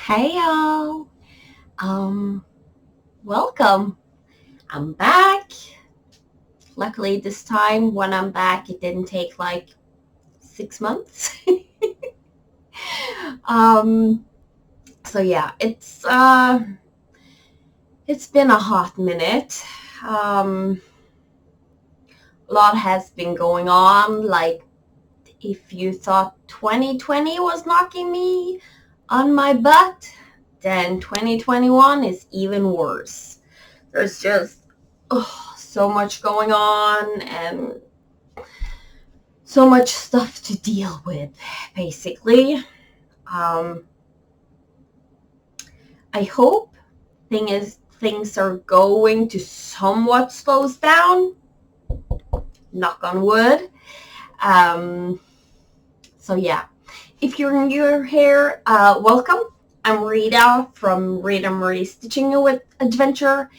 Hey y'all. Um, Welcome. I'm back. Luckily this time when I'm back it didn't take like 6 months. um, so yeah, it's been a hot minute. Um, a lot has been going on. Like if you thought 2020 was knocking me on my butt, then 2021 is even worse. There's just so much going on and so much stuff to deal with, basically. Um, I hope things are going to somewhat slows down. Knock on wood. Um, so yeah, if you're new here, welcome. I'm Rita from Rita Marie Stitching with Adventure.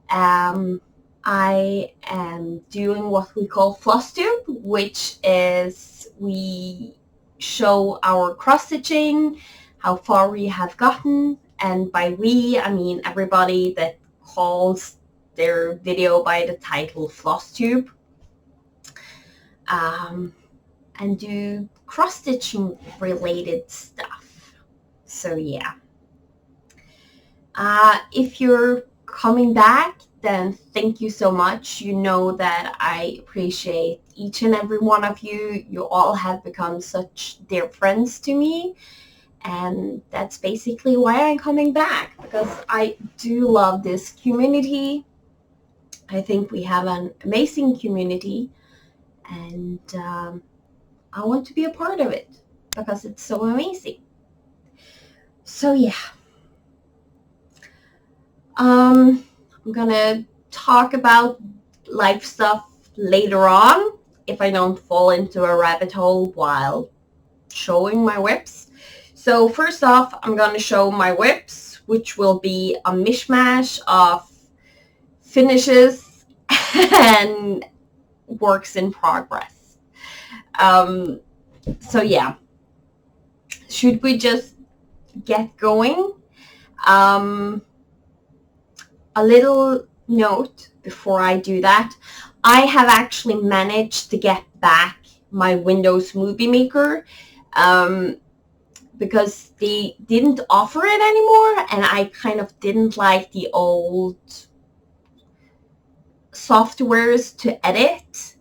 I am doing what we call Flosstube, which is we show our cross stitching, how far we have gotten, and by we I mean everybody that calls their video by the title Flosstube, and do cross stitching related stuff. So yeah, if you're coming back, then thank you so much. You know that I appreciate each and every one of you. You all have become such dear friends to me. And that's basically why I'm coming back, because I do love this community. I think we have an amazing community, and I want to be a part of it because it's so amazing. So yeah. I'm gonna talk about life stuff later on if I don't fall into a rabbit hole while showing my whips. So first off, I'm gonna show my whips, which will be a mishmash of finishes and works in progress. So yeah, should we just get going? A little note before I do that. I have actually managed to get back my Windows Movie Maker because they didn't offer it anymore, and I kind of didn't like the old softwares to edit.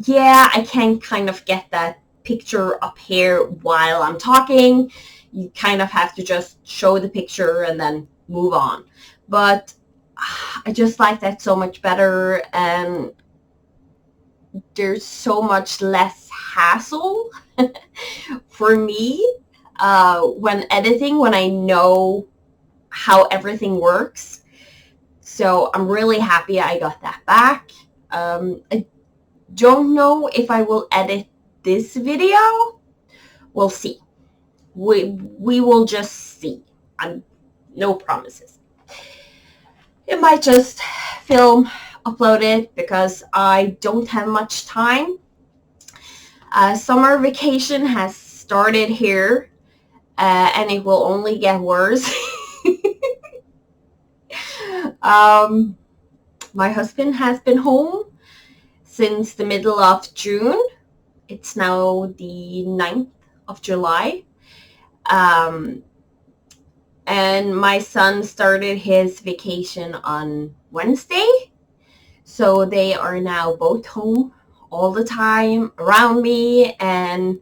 Yeah, I can kind of get that picture up here while I'm talking. You kind of have to just show the picture and then move on. But I just like that so much better, and there's so much less hassle for me when editing, when I know how everything works. So I'm really happy I got that back. I don't know if I will edit this video. We'll see. We will just see. No promises. It might just film, upload it, because I don't have much time. Summer vacation has started here, and it will only get worse. My husband has been home since the middle of June. It's now the 9th of July. And my son started his vacation on Wednesday. So they are now both home all the time around me, and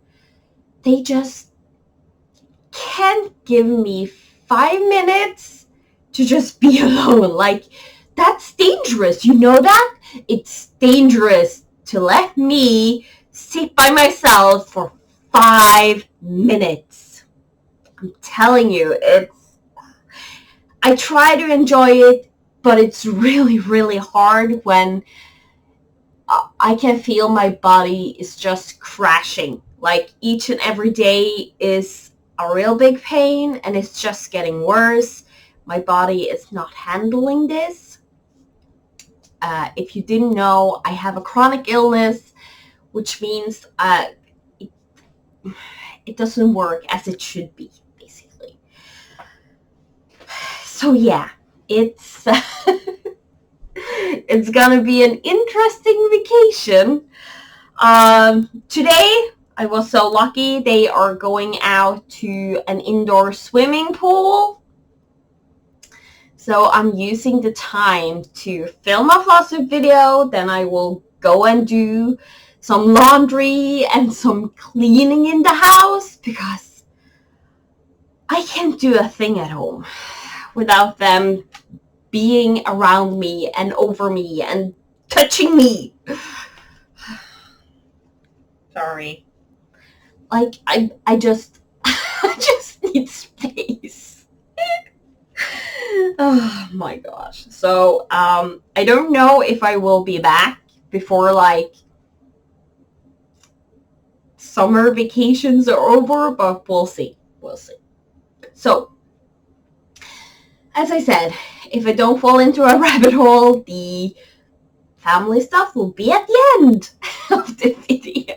they just can't give me 5 minutes to just be alone. Like, that's dangerous. You know that? It's dangerous to let me sit by myself for 5 minutes. I'm telling you, I try to enjoy it, but it's really, really hard when I can feel my body is just crashing. Like, each and every day is a real big pain, and it's just getting worse. My body is not handling this. If you didn't know, I have a chronic illness, which means it doesn't work as it should be, basically. So yeah, it's it's gonna be an interesting vacation. Today I was so lucky. They are going out to an indoor swimming pool. So I'm using the time to film a Flosstube video. Then I will go and do some laundry and some cleaning in the house because I can't do a thing at home without them being around me and over me and touching me. Sorry. Like, I just I just need space. Oh my gosh. So I don't know if I will be back before like summer vacations are over, but we'll see. We'll see. So as I said, if I don't fall into a rabbit hole, the family stuff will be at the end of the video.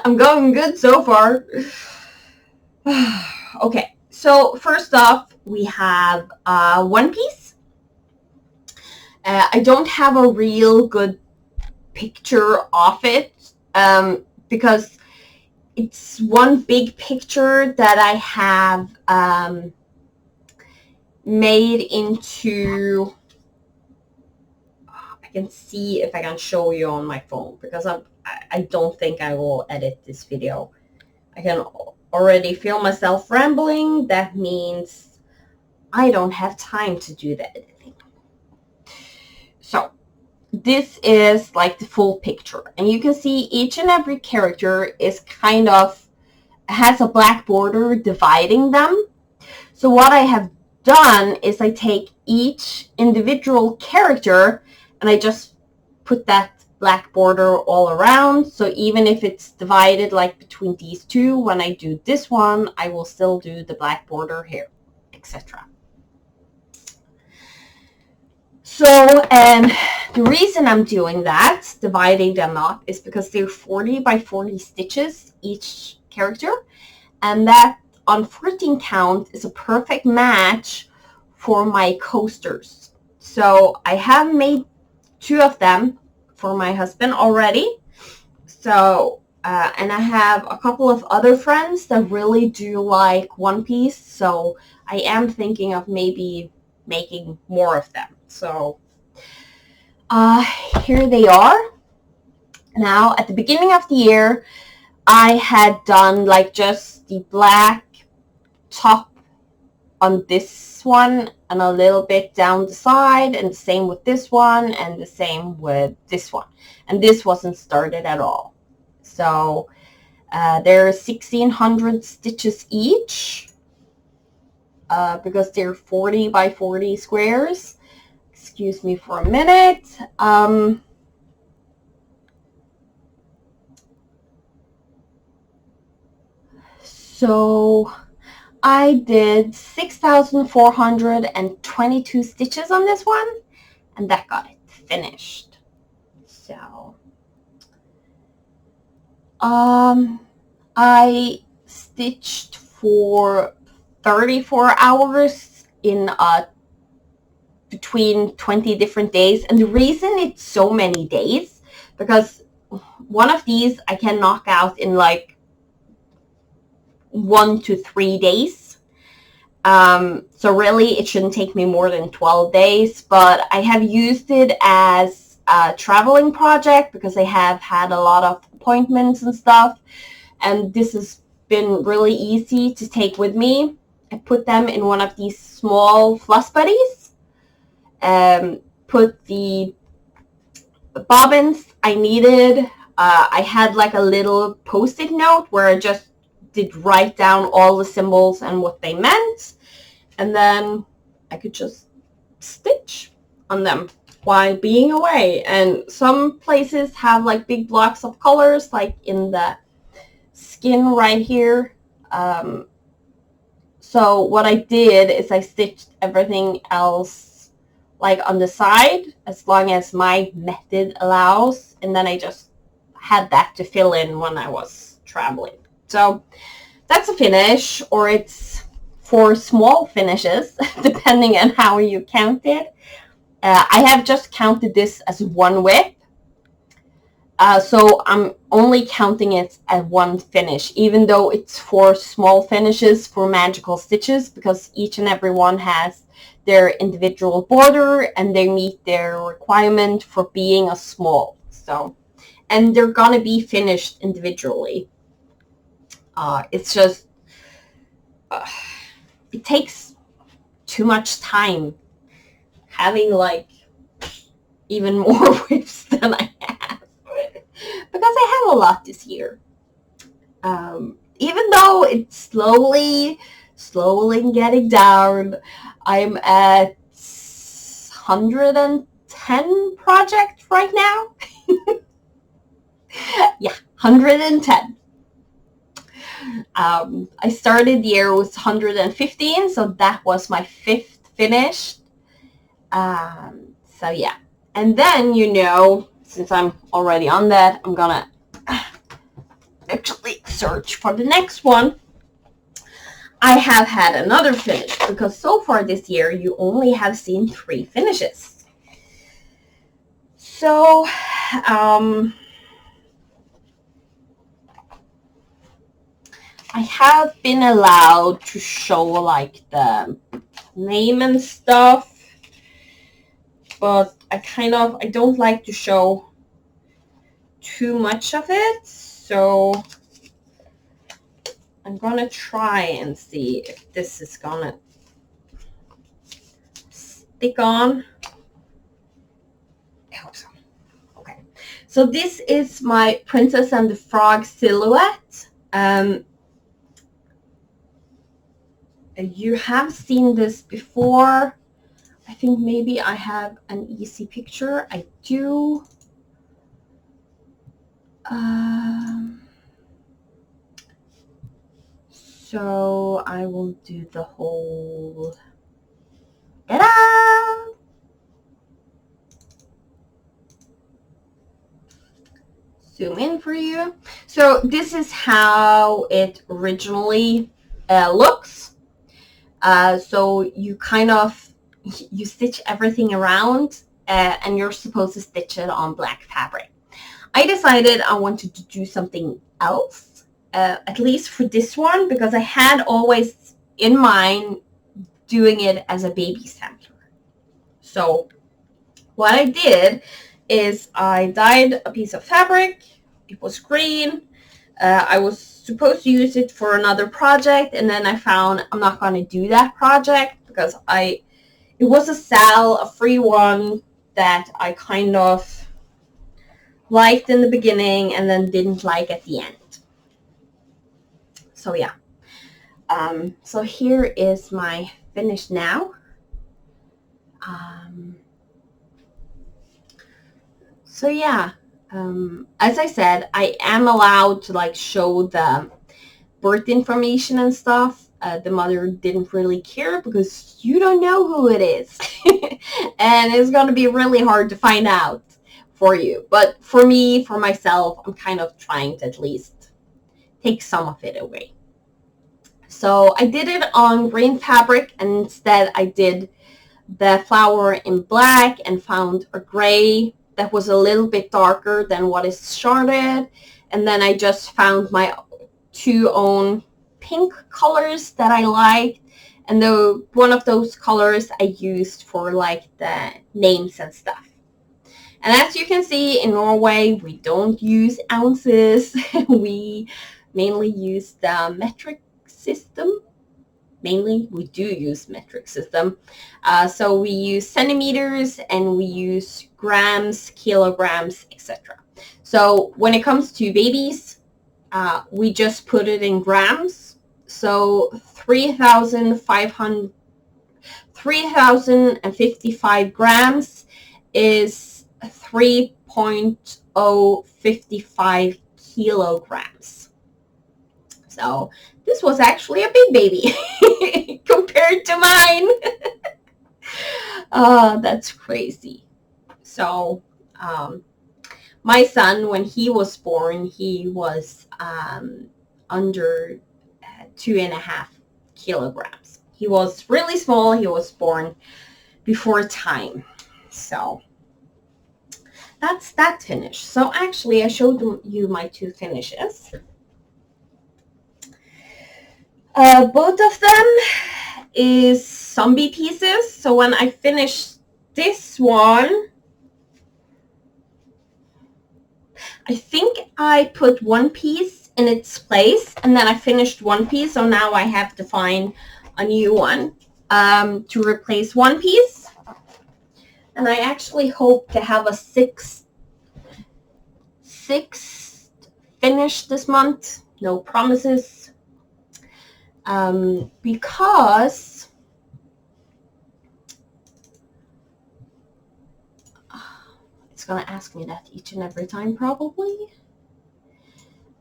I'm going good so far. Okay, so first off, we have One Piece. I don't have a real good picture of it because it's one big picture that I have made into... I can see if I can show you on my phone because I don't think I will edit this video. I can already feel myself rambling. That means I don't have time to do the editing. So this is like the full picture, and you can see each and every character is kind of has a black border dividing them. So what I have done is I take each individual character and I just put that black border all around. So even if it's divided like between these two, when I do this one, I will still do the black border here, etc. So, and the reason I'm doing that, dividing them up, is because they're 40 by 40 stitches each character, and that on 14 count is a perfect match for my coasters. So I have made 2 of them for my husband already. So, and I have a couple of other friends that really do like One Piece. So I am thinking of maybe making more of them. So here they are. Now, at the beginning of the year, I had done like just the black top on this one and a little bit down the side, and the same with this one and the same with this one, and this wasn't started at all. So they're 1600 stitches each because they're 40 by 40 squares. Excuse me for a minute. So I did 6,422 stitches on this one, and that got it finished. So I stitched for 34 hours in between 20 different days, and the reason it's so many days because one of these I can knock out in like 1 to 3 days. So really it shouldn't take me more than 12 days, but I have used it as a traveling project because I have had a lot of appointments and stuff, and this has been really easy to take with me. I put them in one of these small floss buddies, put the bobbins I needed. I had like a little post-it note where I just did write down all the symbols and what they meant, and then I could just stitch on them while being away. And some places have like big blocks of colors, like in the skin right here. So what I did is I stitched everything else like on the side as long as my method allows, and then I just had that to fill in when I was traveling. So that's a finish, or it's 4 small finishes, depending on how you count it. I have just counted this as one whip. So I'm only counting it as one finish, even though it's 4 small finishes for magical stitches, because each and every one has their individual border and they meet their requirement for being a small. So, and they're gonna be finished individually. It's just, it takes too much time having like even more whips than I have, because I have a lot this year. Even though it's slowly getting down, I'm at 110 projects right now. Yeah, 110. I started the year with 115, so that was my 5th finished. So yeah, and then, you know, since I'm already on that, I'm gonna actually search for the next one. I have had another finish, because so far this year you only have seen 3 finishes. So I have been allowed to show like the name and stuff, but I don't like to show too much of it, so I'm gonna try and see if this is gonna stick on. I hope so. Okay, so this is my Princess and the Frog silhouette. You have seen this before. I think maybe I have an easy picture. I do. So I will do the whole. Ta-da! Zoom in for you. So this is how it originally looks. So you you stitch everything around, and you're supposed to stitch it on black fabric. I decided I wanted to do something else, at least for this one, because I had always in mind doing it as a baby sampler. So what I did is I dyed a piece of fabric. It was green. I was supposed to use it for another project, and then I found I'm not going to do that project because it was a free one that I kind of liked in the beginning and then didn't like at the end. So yeah. So here is my finish now. So yeah. As I said, I am allowed to like show the birth information and stuff. The mother didn't really care because you don't know who it is. And it's going to be really hard to find out for you. But for me, for myself, I'm kind of trying to at least take some of it away. So I did it on green fabric, and instead I did the flower in black and found a gray that was a little bit darker than what is charted, and then I just found my 2 own pink colors that I liked, and one of those colors I used for like the names and stuff. And as you can see, in Norway we don't use ounces. We mainly use the metric system. We do use metric system. So we use centimeters and we use grams, kilograms, etc. So when it comes to babies, we just put it in grams. So 3,055 grams is 3.055 kilograms. So this was actually a big baby compared to mine. That's crazy. So my son, when he was born, he was under 2.5 kilograms. He was really small. He was born before time. So that's that finish. So actually, I showed you my two finishes. Both of them is zombie pieces. So when I finish this one, I think I put one piece in its place, and then I finished one piece, so now I have to find a new one to replace one piece. And I actually hope to have a sixth finish this month. No promises. Because it's going to ask me that each and every time probably.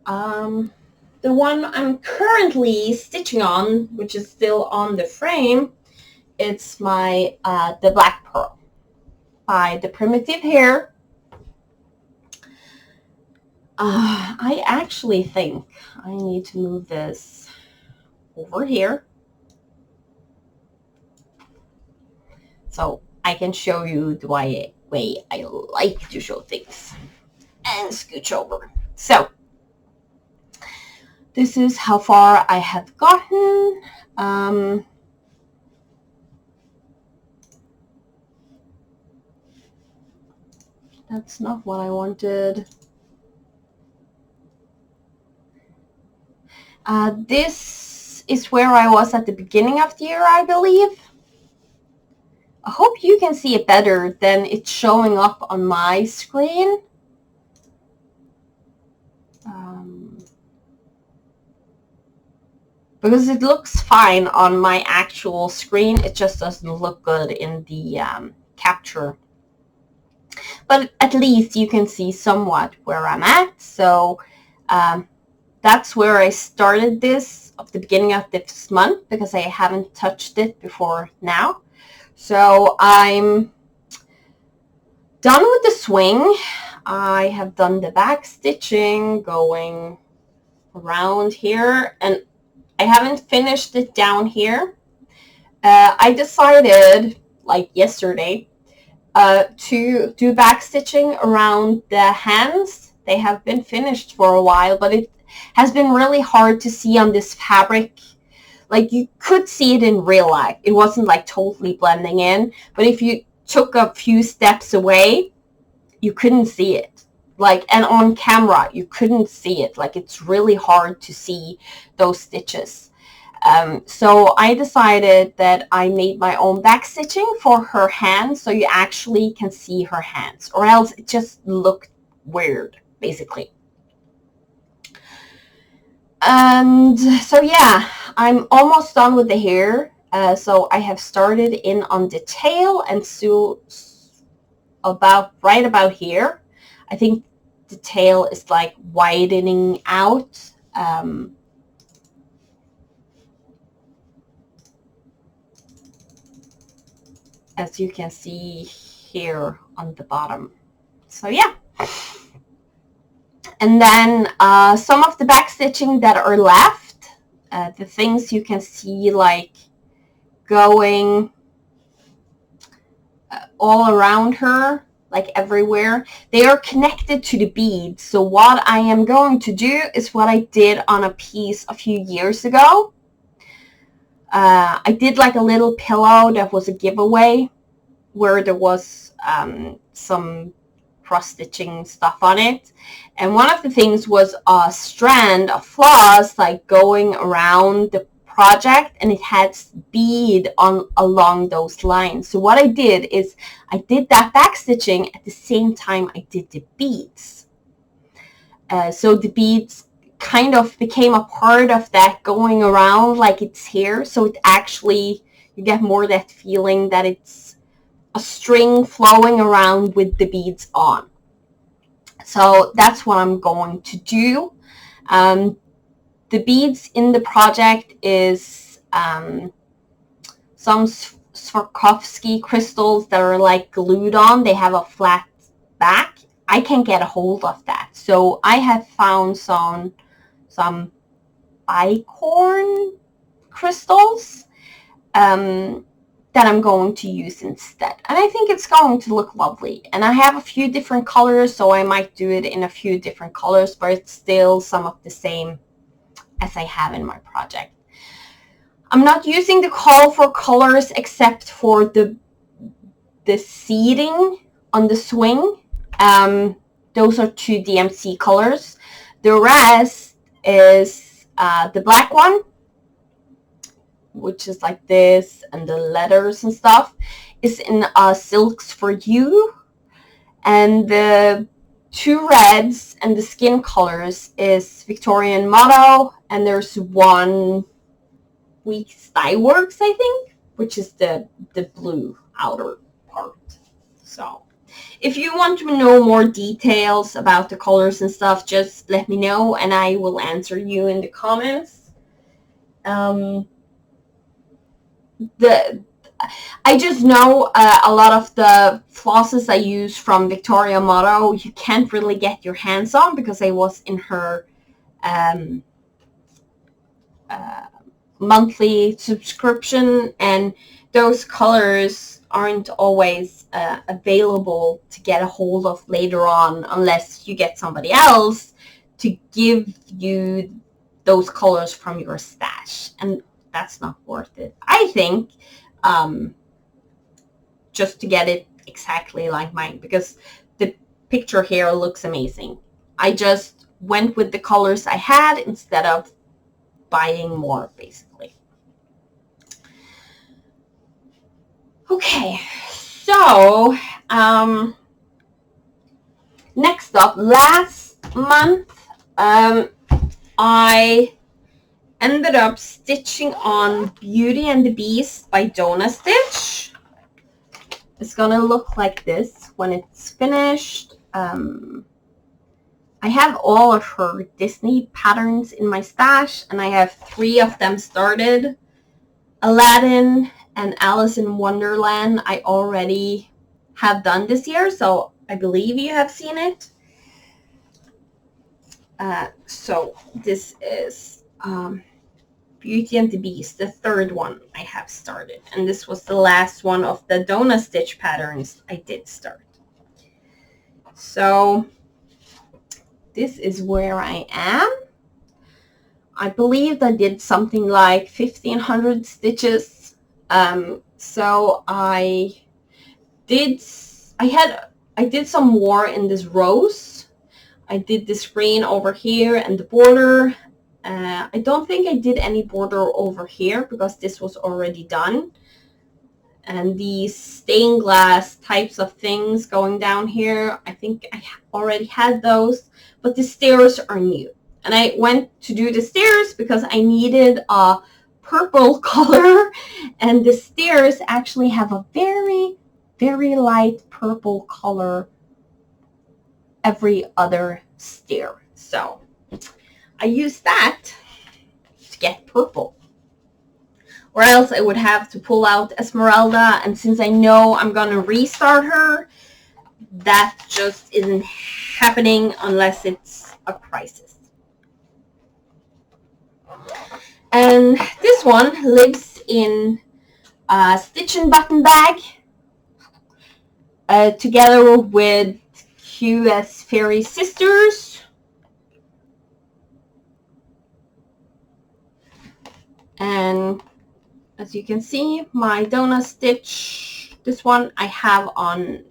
The one I'm currently stitching on, which is still on the frame, it's my the Black Pearl by the Primitive Hair. I actually think I need to move this over here so I can show you the way I like to show things. And scooch over. So this is how far I have gotten. That's not what I wanted. This is where I was at the beginning of the year, I believe. I hope you can see it better than it's showing up on my screen. Because it looks fine on my actual screen, it just doesn't look good in the capture. But at least you can see somewhat where I'm at. So that's where I started this at the beginning of this month, because I haven't touched it before now. So I'm done with the swing. I have done the back stitching going around here, and I haven't finished it down here. I decided, like yesterday, to do back stitching around the hands. They have been finished for a while, but it has been really hard to see on this fabric. Like, you could see it in real life. It wasn't like totally blending in, but if you took a few steps away, you couldn't see it. Like, and on camera, you couldn't see it. Like, it's really hard to see those stitches. So I decided that I made my own back stitching for her hands, so you actually can see her hands, or else it just looked weird, basically. And so yeah, I'm almost done with the hair. So I have started in on the tail, and so right about here, I think the tail is like widening out. As you can see here on the bottom. So yeah. And then some of the back stitching that are left, the things you can see like going all around her, like everywhere, they are connected to the beads. So what I am going to do is what I did on a piece a few years ago. I did like a little pillow that was a giveaway, where there was some cross-stitching stuff on it. And one of the things was a strand of floss like going around the project, and it had bead on along those lines. So what I did is I did that back stitching at the same time I did the beads. So the beads kind of became a part of that going around like it's here. So it actually, you get more that feeling that it's a string flowing around with the beads on. So that's what I'm going to do. The beads in the project is some Swarovski crystals that are like glued on. They have a flat back. I can't get a hold of that. So I have found some bicorn crystals. that I'm going to use instead. And I think it's going to look lovely. And I have a few different colors, so I might do it in a few different colors, but it's still some of the same as I have in my project. I'm not using the colorful colors except for the seating on the swing. Those are 2 DMC colors. The rest is the black one, which is like this, and the letters and stuff is in Silks for You. And the 2 reds and the skin colors is Victorian Motto, and there's 1 Week Style Works, I think, which is the blue outer part. So if you want to know more details about the colors and stuff, just let me know and I will answer you in the comments. I just know a lot of the flosses I use from Victoria Motto you can't really get your hands on because I was in her monthly subscription, and those colors aren't always available to get a hold of later on unless you get somebody else to give you those colors from your stash, and that's not worth it, I think, just to get it exactly like mine, because the picture here looks amazing. I just went with the colors I had instead of buying more, basically. Okay, so next up, last month I ended up stitching on Beauty and the Beast by Donna Stitch. It's gonna look like this when it's finished. I have all of her Disney patterns in my stash, and I have 3 of them started. Aladdin and Alice in Wonderland I already have done this year, so I believe you have seen it. So this is Beauty and the Beast, the 3rd one I have started, and this was the last one of the Donna Stitch patterns I did start. So this is where I am. I believe I did something like 1,500 stitches. So I did some more in this rose. I did this green over here and the border. I don't think I did any border over here because this was already done. And these stained glass types of things going down here, I think I already had those, but the stairs are new. And I went to do the stairs because I needed a purple color, and the stairs actually have a very, very light purple color every other stair. So I used that to get purple. Or else I would have to pull out Esmeralda, and since I know I'm going to restart her, that just isn't happening unless it's a crisis. And this one lives in a stitch and button bag together with QS Fairy Sisters. And as you can see, my Donna Stitch, this one I have on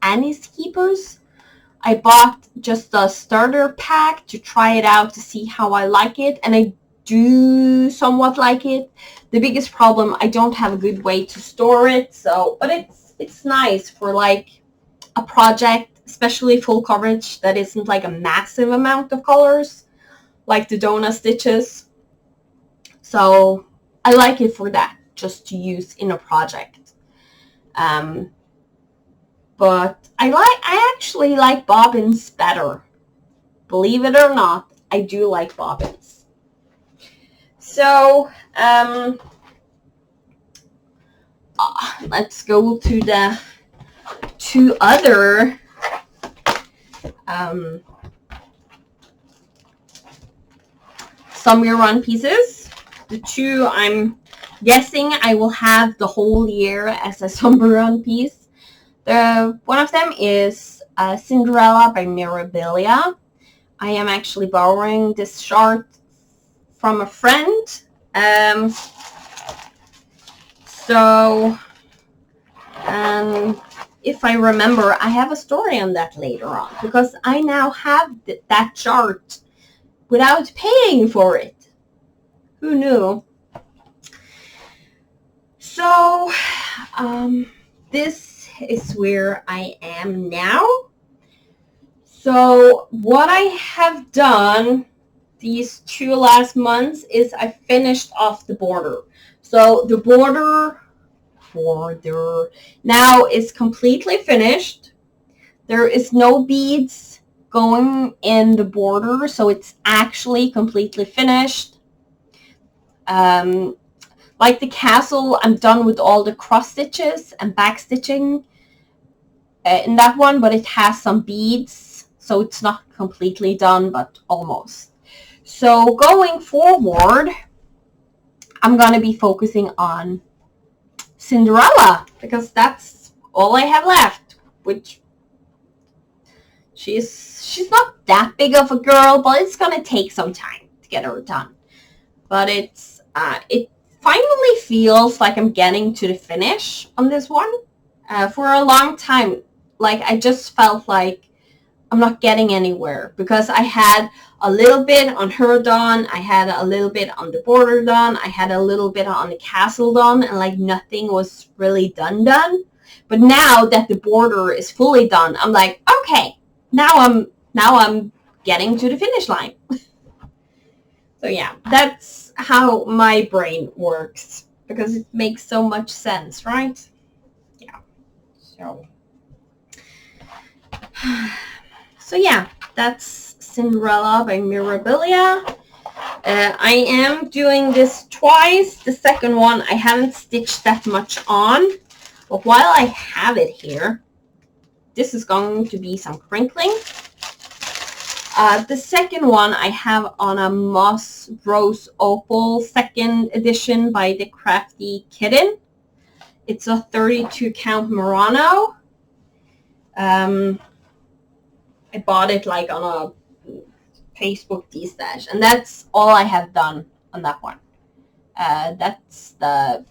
Annie's Keepers. I bought just a starter pack to try it out to see how I like it, and I do somewhat like it. The biggest problem, I don't have a good way to store it, so but it's nice for like a project, especially full coverage that isn't like a massive amount of colors like the Donna Stitches. So I like it for that, just to use in a project. But I actually like bobbins better. Believe it or not, I do like bobbins. So let's go to the 2 other Summer Run pieces. The 2 I'm guessing I will have the whole year as a summer run piece. One of them is Cinderella by Mirabilia. I am actually borrowing this chart from a friend. If I remember, I have a story on that later on, because I now have that chart without paying for it. Who knew? So this is where I am now. So what I have done these 2 last months is I finished off the border. So the border now is completely finished. There is no beads going in the border, so it's actually completely finished. Like the castle, I'm done with all the cross stitches and back stitching in that one, but it has some beads, so it's not completely done, but almost. So going forward, I'm going to be focusing on Cinderella, because that's all I have left, which she's not that big of a girl, but it's going to take some time to get her done. But it finally feels like I'm getting to the finish on this one. For a long time, like, I just felt like I'm not getting anywhere, because I had a little bit on her done, I had a little bit on the border done, I had a little bit on the castle done, and like nothing was really done. But now that the border is fully done, I'm like, okay, now I'm getting to the finish line. So yeah, that's how my brain works, because it makes so much sense, right? Yeah. So yeah, that's Cinderella by Mirabilia. I am doing this twice. The second one I haven't stitched that much on, but while I have it here, this is going to be some crinkling. The second one I have on a Moss Rose Opal 2nd edition by the Crafty Kitten. It's a 32 count Murano. I bought it like on a Facebook D-stash, and that's all I have done on that one. That's the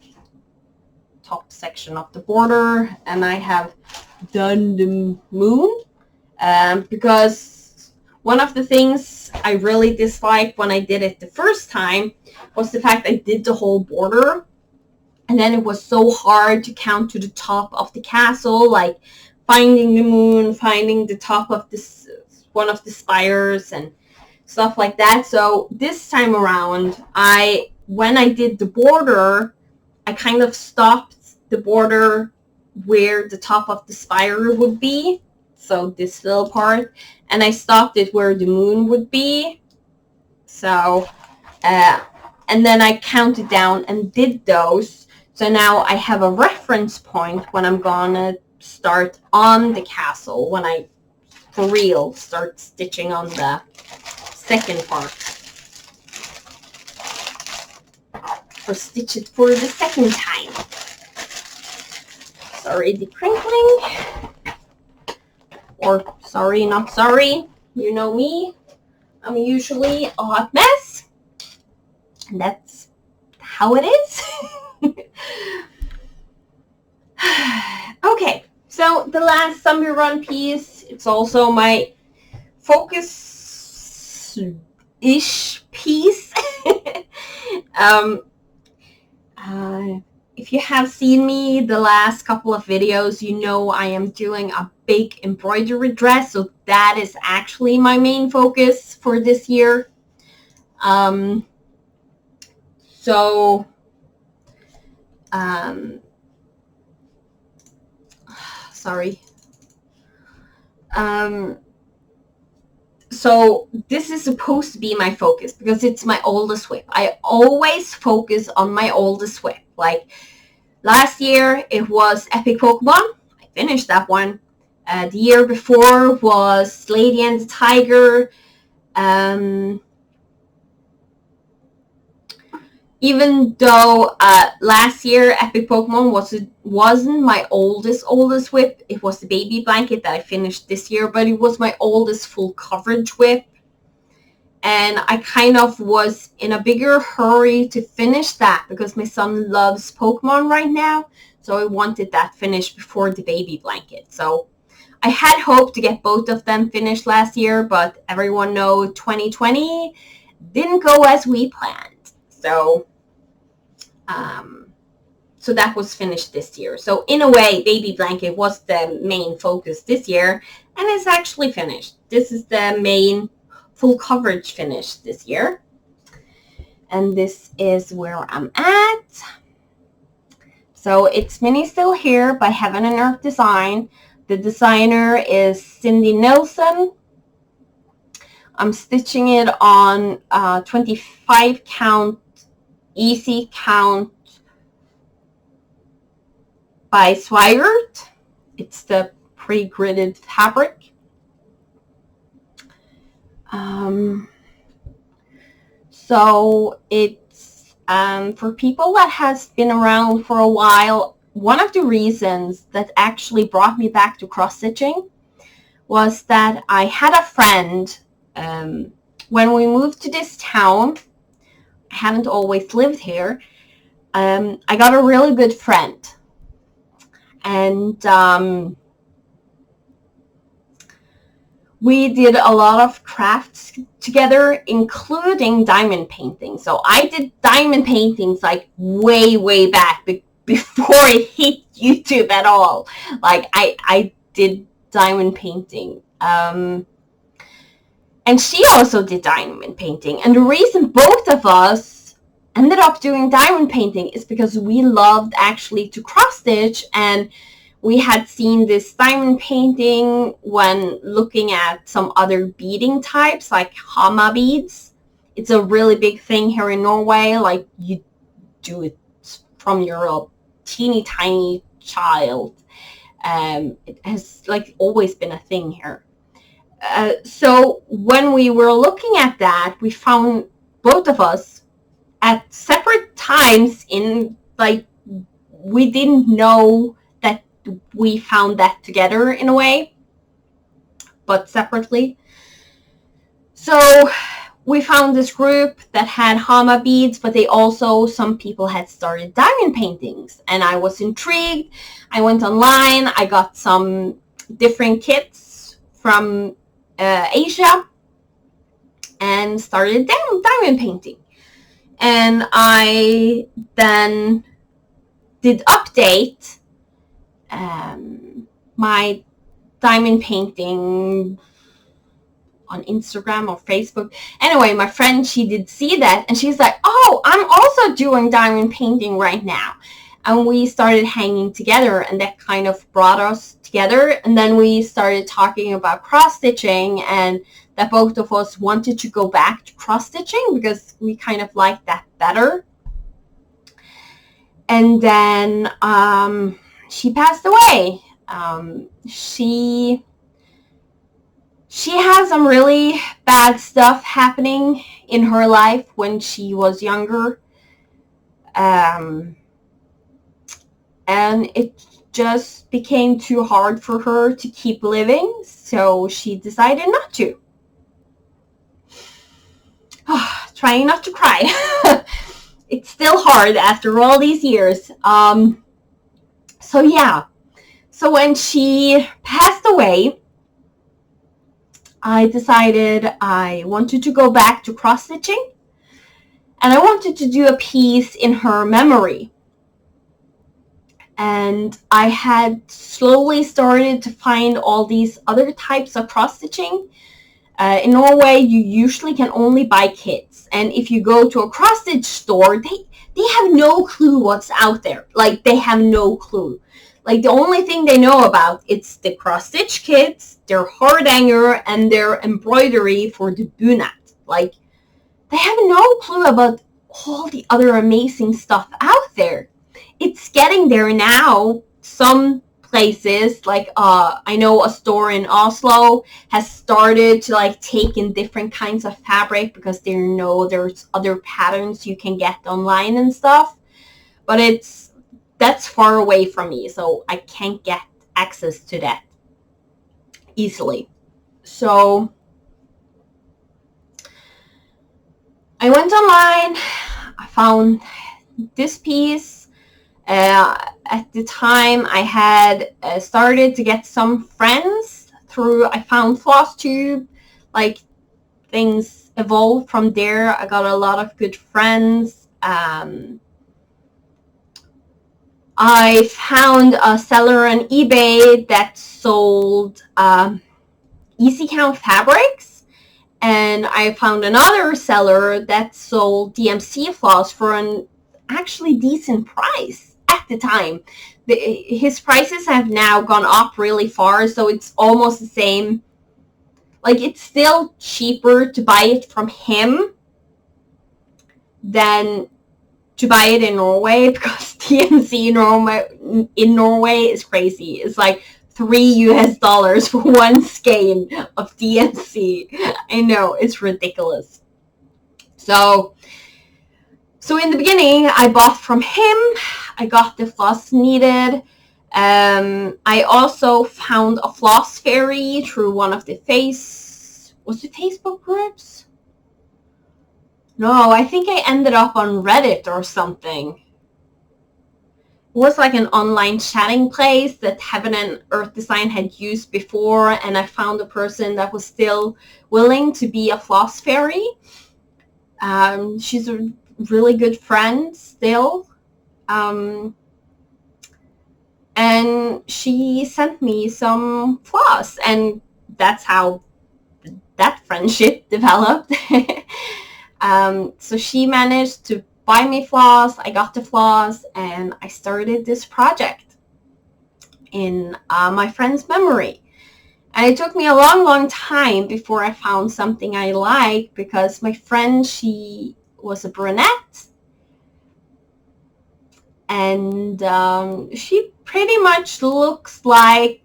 top section of the border, and I have done the moon, because one of the things I really disliked when I did it the first time was the fact I did the whole border, and then it was so hard to count to the top of the castle, like finding the moon, finding the top of this one of the spires and stuff like that. So this time around, when I did the border, I kind of stopped the border where the top of the spire would be, so this little part, and I stopped it where the moon would be. So and then I counted down and did those. So now I have a reference point when I'm gonna start on the castle, when I for real start stitching on the second part, or stitch it for the second time. Sorry, the crinkling, or sorry, not sorry, you know me, I'm usually a hot mess, and that's how it is. Okay, so the last summer run piece, it's also my focus-ish piece. If you have seen me the last couple of videos, you know I am doing a big embroidery dress, so that is actually my main focus for this year. Sorry. So this is supposed to be my focus because it's my oldest whip. I always focus on my oldest whip. Like last year, it was Epic Pokemon. I finished that one. The year before was Lady and the Tiger. even though last year Epic Pokemon wasn't my oldest whip. It was the baby blanket that I finished this year, but it was my oldest full coverage whip. And I kind of was in a bigger hurry to finish that because my son loves Pokemon right now. So I wanted that finished before the baby blanket. So I had hoped to get both of them finished last year, but everyone knows 2020 didn't go as we planned. So that was finished this year. So in a way, baby blanket was the main focus this year, and it's actually finished. This is the main full coverage finish this year. And this is where I'm at. So it's Mini Still Here by Heaven and Earth Design. The designer is Cindy Nilsson. I'm stitching it on 25 count, easy count by Swigert. It's the pre-gridded fabric. So it's for people that has been around for a while. One of the reasons that actually brought me back to cross-stitching was that I had a friend when we moved to this town. I haven't always lived here. I got a really good friend, and we did a lot of crafts together, including diamond painting. So I did diamond paintings like way back before it hit YouTube at all. Like I did diamond painting. And she also did diamond painting. And the reason both of us ended up doing diamond painting is because we loved actually to cross stitch, and we had seen this diamond painting when looking at some other beading types like Hama beads. It's a really big thing here in Norway. Like, you do it from you're a teeny tiny child. It has like always been a thing here. So when we were looking at that, we found both of us at separate times in, like, we didn't know that we found that together in a way, but separately. So we found this group that had Hama beads, but they also, some people had started diamond paintings, and I was intrigued. I went online, I got some different kits from Asia and started diamond painting. And I then did update my diamond painting on Instagram or Facebook. Anyway, my friend, she did see that, and she's like, oh, I'm also doing diamond painting right now. And we started hanging together, and that kind of brought us together. And then we started talking about cross-stitching, and that both of us wanted to go back to cross-stitching because we kind of liked that better. And then she passed away. She had some really bad stuff happening in her life when she was younger. And it just became too hard for her to keep living, so she decided not to. Trying not to cry. It's still hard after all these years. So yeah. So when she passed away, I decided I wanted to go back to cross-stitching, and I wanted to do a piece in her memory. And I had slowly started to find all these other types of cross-stitching. In Norway, you usually can only buy kits. And if you go to a cross-stitch store, they have no clue what's out there. Like, they have no clue. Like, the only thing they know about, it's the cross-stitch kits, their hardanger, and their embroidery for the bunad. Like, they have no clue about all the other amazing stuff out there. It's getting there now. Some places, like I know a store in Oslo has started to like take in different kinds of fabric because they know there's other patterns you can get online and stuff, but that's far away from me, so I can't get access to that easily. So I went online, I found this piece. At the time, I had started to get some friends through, I found Flosstube, like things evolved from there. I got a lot of good friends. I found a seller on eBay that sold easy count fabrics, and I found another seller that sold DMC floss for an actually decent price at the time. His prices have now gone up really far, so it's almost the same. Like, it's still cheaper to buy it from him than to buy it in Norway, because DMC in Norway is crazy. It's like $3 for one skein of DMC. I know, it's ridiculous. So in the beginning, I bought from him. I got the floss needed. I also found a floss fairy through one of the Facebook groups? No, I think I ended up on Reddit or something. It was like an online chatting place that Heaven and Earth Design had used before, and I found a person that was still willing to be a floss fairy. She's a really good friend still. And she sent me some floss, and that's how that friendship developed. So she managed to buy me floss, I got the floss, and I started this project in my friend's memory. And it took me a long time before I found something I liked, because my friend, she was a brunette, and she pretty much looks like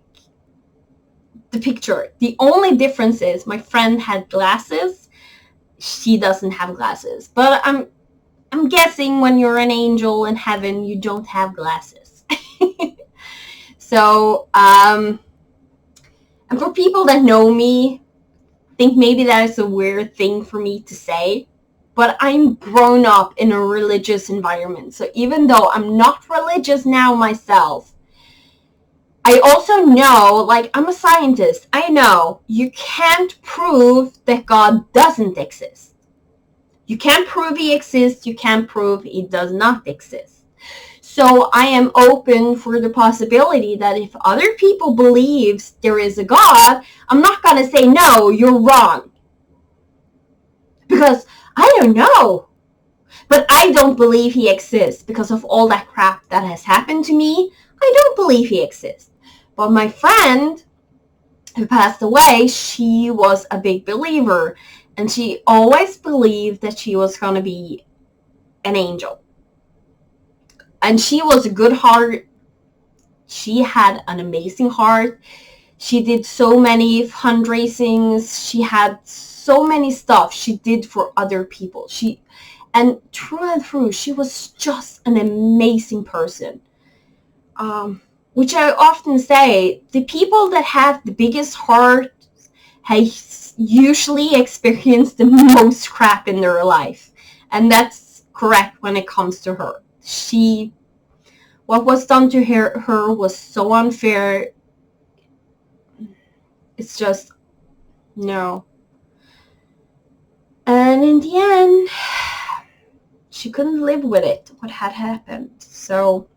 the picture. The only difference is my friend had glasses. She doesn't have glasses. But I'm guessing when you're an angel in heaven, you don't have glasses. So, and for people that know me, think maybe that is a weird thing for me to say, but I'm grown up in a religious environment. So even though I'm not religious now myself, I also know, like, I'm a scientist. I know you can't prove that God doesn't exist. You can't prove he exists. You can't prove he does not exist. So I am open for the possibility that if other people believe there is a God, I'm not going to say, no, you're wrong. Because I don't know. But I don't believe he exists because of all that crap that has happened to me. I don't believe he exists. But my friend who passed away, she was a big believer. And she always believed that she was going to be an angel. And she was a good heart. She had an amazing heart. She did so many fundraisings. She had so many stuff she did for other people. And through, she was just an amazing person. Which I often say, the people that have the biggest heart have usually experienced the most crap in their life. And that's correct when it comes to her. What was done to her was so unfair. It's just, no. And in the end, she couldn't live with it, what had happened. So,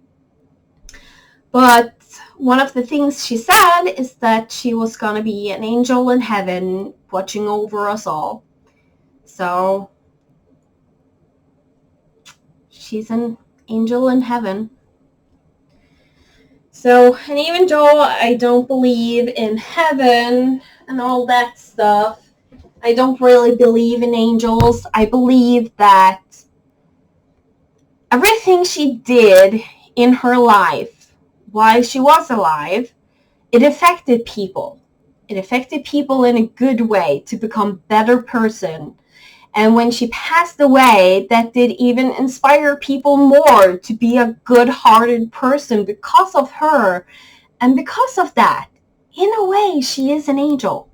but one of the things she said is that she was going to be an angel in heaven watching over us all. So, she's an angel in heaven. So, and even though I don't believe in heaven and all that stuff, I don't really believe in angels. I believe that everything she did in her life while she was alive, it affected people. It affected people in a good way to become better person. And when she passed away, that did even inspire people more to be a good-hearted person because of her. And because of that, in a way, she is an angel.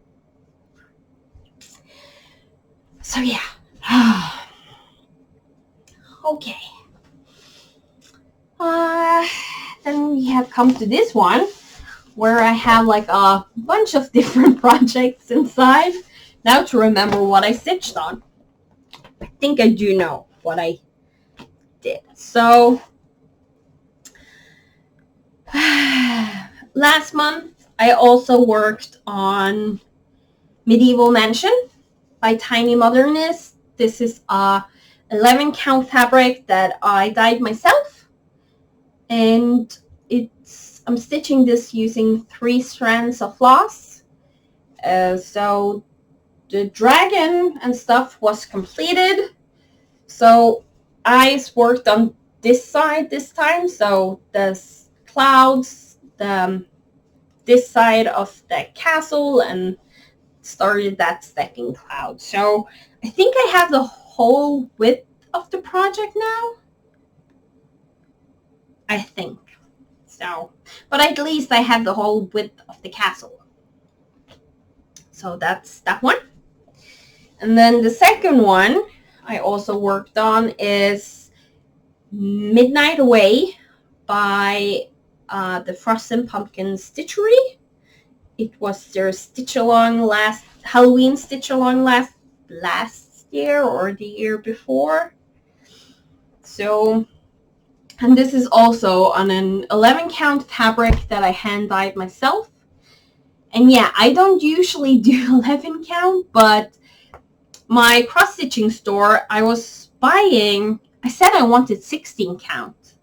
So yeah. Okay. Then we have come to this one, where I have like a bunch of different projects inside. Now to remember what I stitched on. I think I do know what I did. So, last month I also worked on Medieval Mansion by Tiny Modernist. This is a 11 count fabric that I dyed myself, and I'm stitching this using 3 strands of floss. So the dragon and stuff was completed. So I worked on this side this time. So the clouds, this side of the castle, and started that stacking cloud. So I think I have the whole width of the project now. I think so. But at least I have the whole width of the castle. So that's that one. And then the second one I also worked on is Midnight Away by the Frozen Pumpkin Stitchery. It was their Halloween stitch along last year or the year before. So, and this is also on an 11 count fabric that I hand dyed myself. And yeah, I don't usually do 11 count, but my cross-stitching store I was buying, I said I wanted 16 count.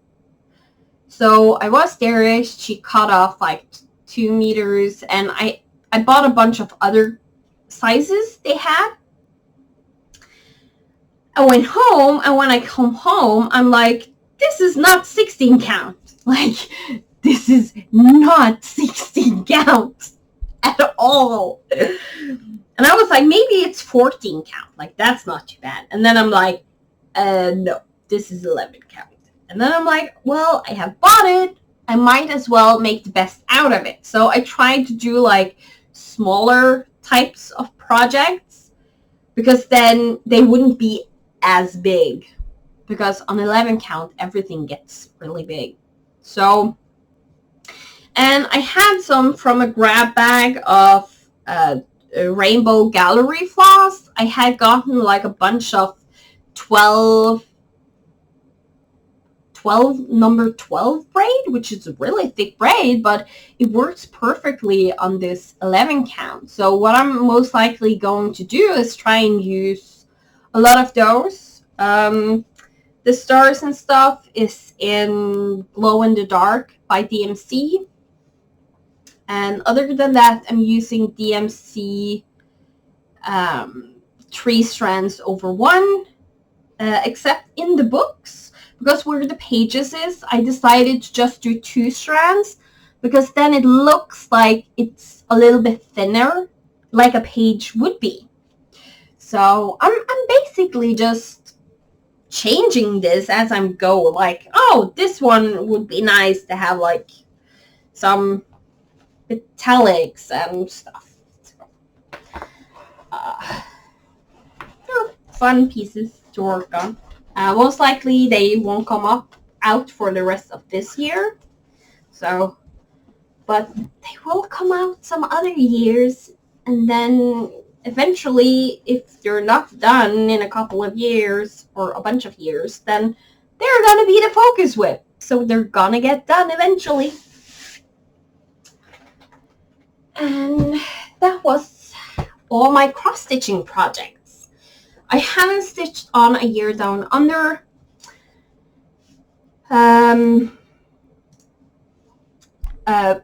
So I was there, she cut off like 2 meters, and I bought a bunch of other sizes they had. I went home, and when I come home, I'm like, this is not 16 count. Like, this is not 16 count at all. And I was like, maybe it's 14 count. Like, that's not too bad. And then I'm like, no, this is 11 count. And then I'm like, well, I have bought it. I might as well make the best out of it. So I tried to do like smaller types of projects, because then they wouldn't be as big. Because on 11 count, everything gets really big. So, and I had some from a grab bag of Rainbow Gallery floss. I had gotten like a bunch of 12 number 12 braid, which is a really thick braid, but it works perfectly on this 11 count. So what I'm most likely going to do is try and use a lot of those. The stars and stuff is in Glow in the Dark by DMC. And other than that, I'm using DMC 3 strands over 1, except in the books, because where the pages is, I decided to just do 2 strands, because then it looks like it's a little bit thinner, like a page would be. So I'm basically just changing this as I'm go, like, oh, this one would be nice to have like some italics and stuff. So, they're fun pieces to work on. Most likely they won't come out for the rest of this year. So, but they will come out some other years, and then eventually, if they're not done in a couple of years or a bunch of years, then they're gonna be the focus whip. So they're gonna get done eventually. And that was all my cross-stitching projects. I haven't stitched on a year down under.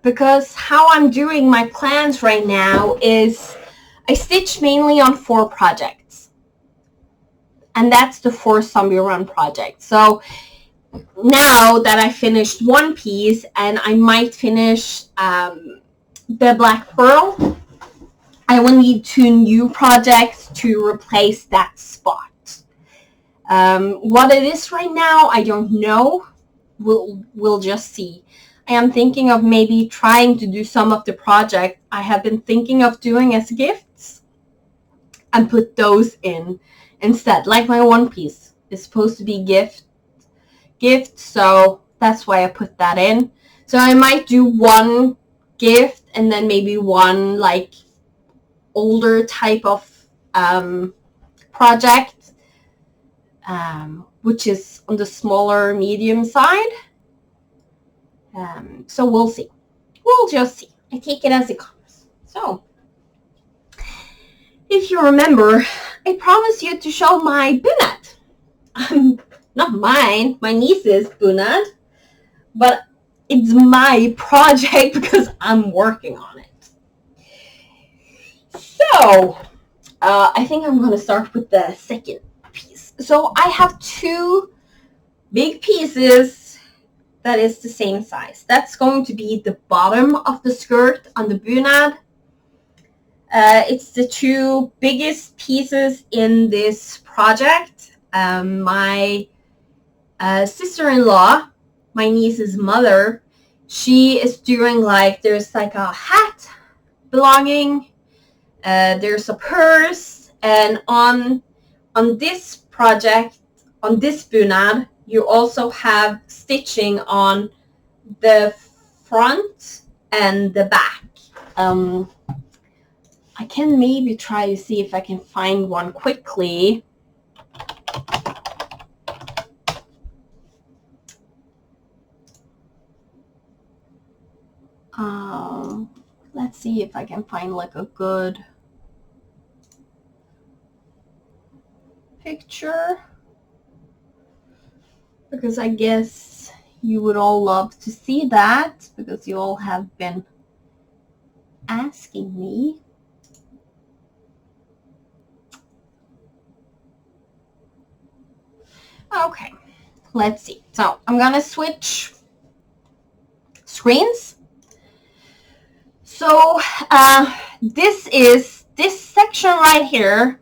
Because how I'm doing my plans right now is I stitch mainly on 4 projects. And that's the 4 zombie run projects. So now that I finished one piece and I might finish the black pearl, I will need 2 new projects to replace that spot. What it is right now, I don't know. We'll just see. I am thinking of maybe trying to do some of the projects I have been thinking of doing as gifts and put those in instead. Like my one piece is supposed to be gift, so that's why I put that in. So I might do one gift and then maybe one like older type of project, which is on the smaller medium side. So we'll see. We'll just see. I take it as it comes. So if you remember, I promised you to show my bunad. Not mine, my niece's bunad, but it's my project because I'm working on it. So I think I'm going to start with the second piece. So I have 2 big pieces that is the same size. That's going to be the bottom of the skirt on the bunad. It's the 2 biggest pieces in this project. My sister-in-law, my niece's mother, she is doing like, there's like a hat belonging, there's a purse, and on this project, on this bunad, you also have stitching on the front and the back. I can maybe try to see if I can find one quickly. Let's see if I can find like a good picture, because I guess you would all love to see that because you all have been asking me. Okay, let's see. So I'm gonna switch screens. So this section right here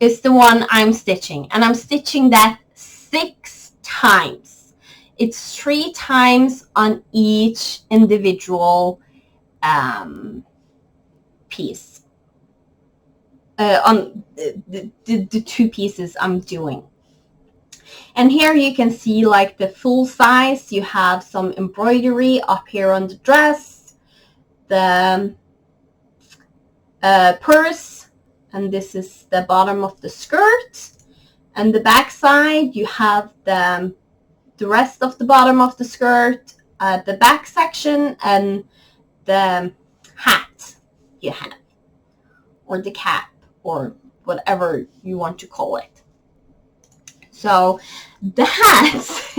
is the one I'm stitching, and I'm stitching that 6 times. It's 3 times on each individual piece, on the 2 pieces I'm doing. And here you can see like the full size. You have some embroidery up here on the dress, the purse, and this is the bottom of the skirt. And the back side, you have the rest of the bottom of the skirt, the back section, and the hat you have, or the cap, or whatever you want to call it. So that's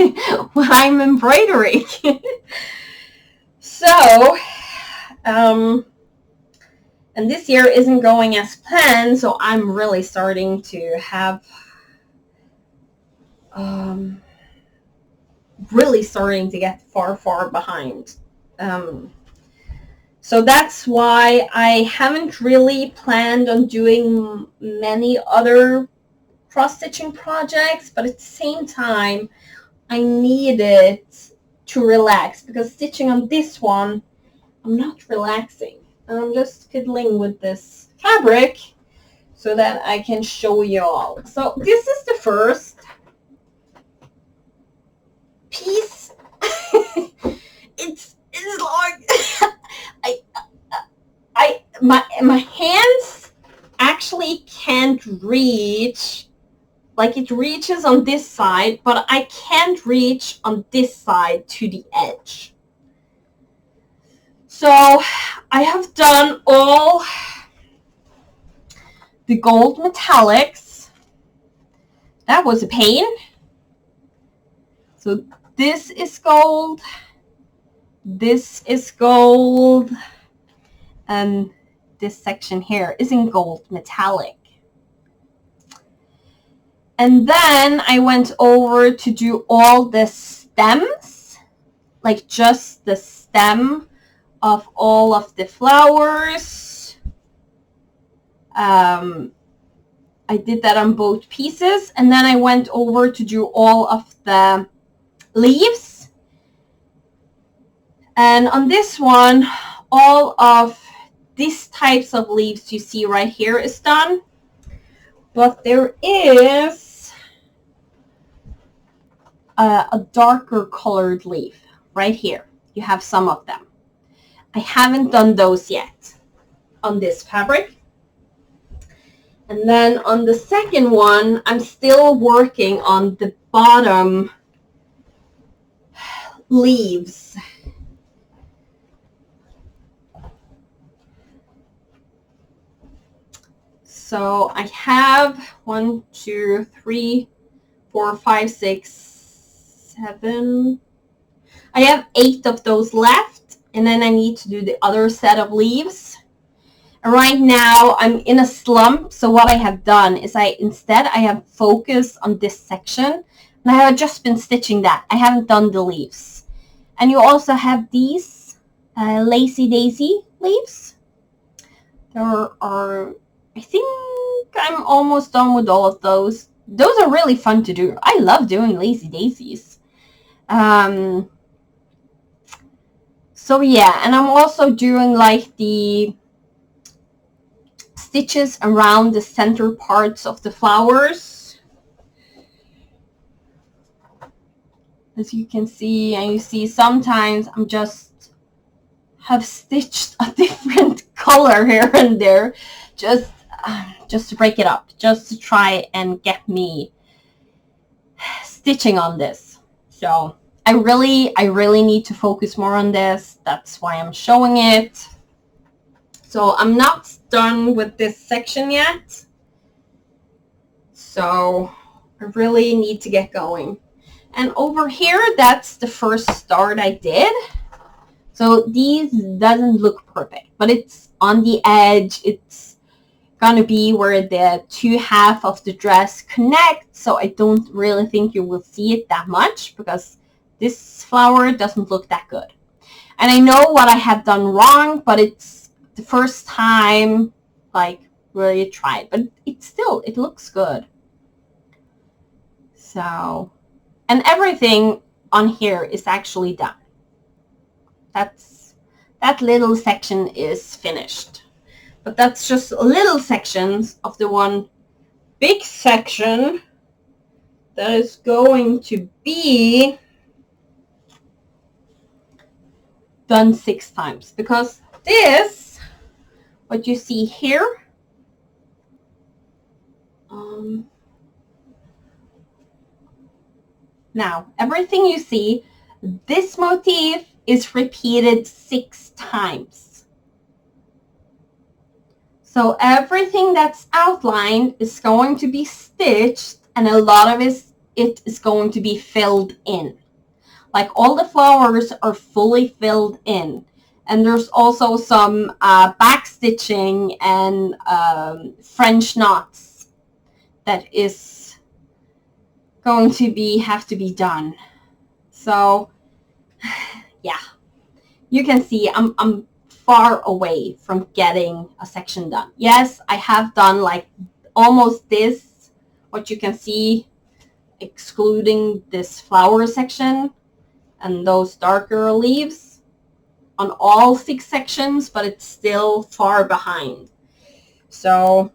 what I'm embroidering. So, and this year isn't going as planned, so I'm really starting to have, really starting to get far behind. So that's why I haven't really planned on doing many other cross-stitching projects, but at the same time, I needed to relax, because stitching on this one, I'm not relaxing. I'm just fiddling with this fabric so that I can show you all. So this is the first piece. It's like my hands actually can't reach. Like, it reaches on this side, but I can't reach on this side to the edge. So I have done all the gold metallics. That was a pain. So this is gold, this is gold, and this section here is in gold metallic. And then I went over to do all the stems, like just the stem of all of the flowers. I did that on both pieces, and then I went over to do all of the leaves. And on this one, all of these types of leaves you see right here is done. But there is a darker colored leaf right here. You have some of them. I haven't done those yet on this fabric. And then on the second one, I'm still working on the bottom leaves. So I have 1, 2, 3, 4, 5, 6, 7. I have 8 of those left, and then I need to do the other set of leaves. And right now I'm in a slump, so what I have done is I have focused on this section, and I have just been stitching that. I haven't done the leaves. And you also have these lacy daisy leaves. There are, I think I'm almost done with all of those. Those are really fun to do. I love doing lacy daisies. So yeah, and I'm also doing like the stitches around the center parts of the flowers. As you can see, and you see sometimes I'm just have stitched a different color here and there, just to break it up, just to try and get me stitching on this. So I really need to focus more on this. That's why I'm showing it. So I'm not done with this section yet. So I really need to get going. And over here, that's the first start I did. So these doesn't look perfect, but it's on the edge. It's gonna be where the two half of the dress connect. So I don't really think you will see it that much because this flower doesn't look that good. And I know what I have done wrong, but it's the first time like really tried, but it looks good. So, and everything on here is actually done. That little section is finished, but that's just little sections of the one big section that is going to be done 6 times, because this, what you see here, now everything you see, this motif is repeated 6 times. So everything that's outlined is going to be stitched, and a lot of it is going to be filled in. Like all the flowers are fully filled in. And there's also some back stitching and French knots that is going to have to be done. So yeah, you can see I'm far away from getting a section done. Yes, I have done like almost this, what you can see, excluding this flower section and those darker leaves on all 6 sections, but it's still far behind. So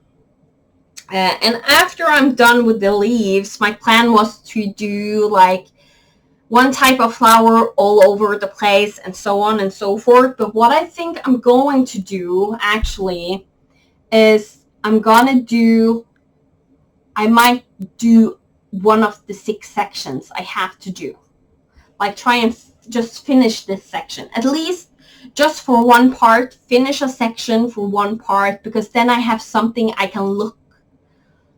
and after I'm done with the leaves, my plan was to do like one type of flower all over the place and so on and so forth. But what I think I'm going to do actually is I might do one of the 6 sections I have to do. Like try and just finish this section. At least just for one part, finish a section for one part, because then I have something I can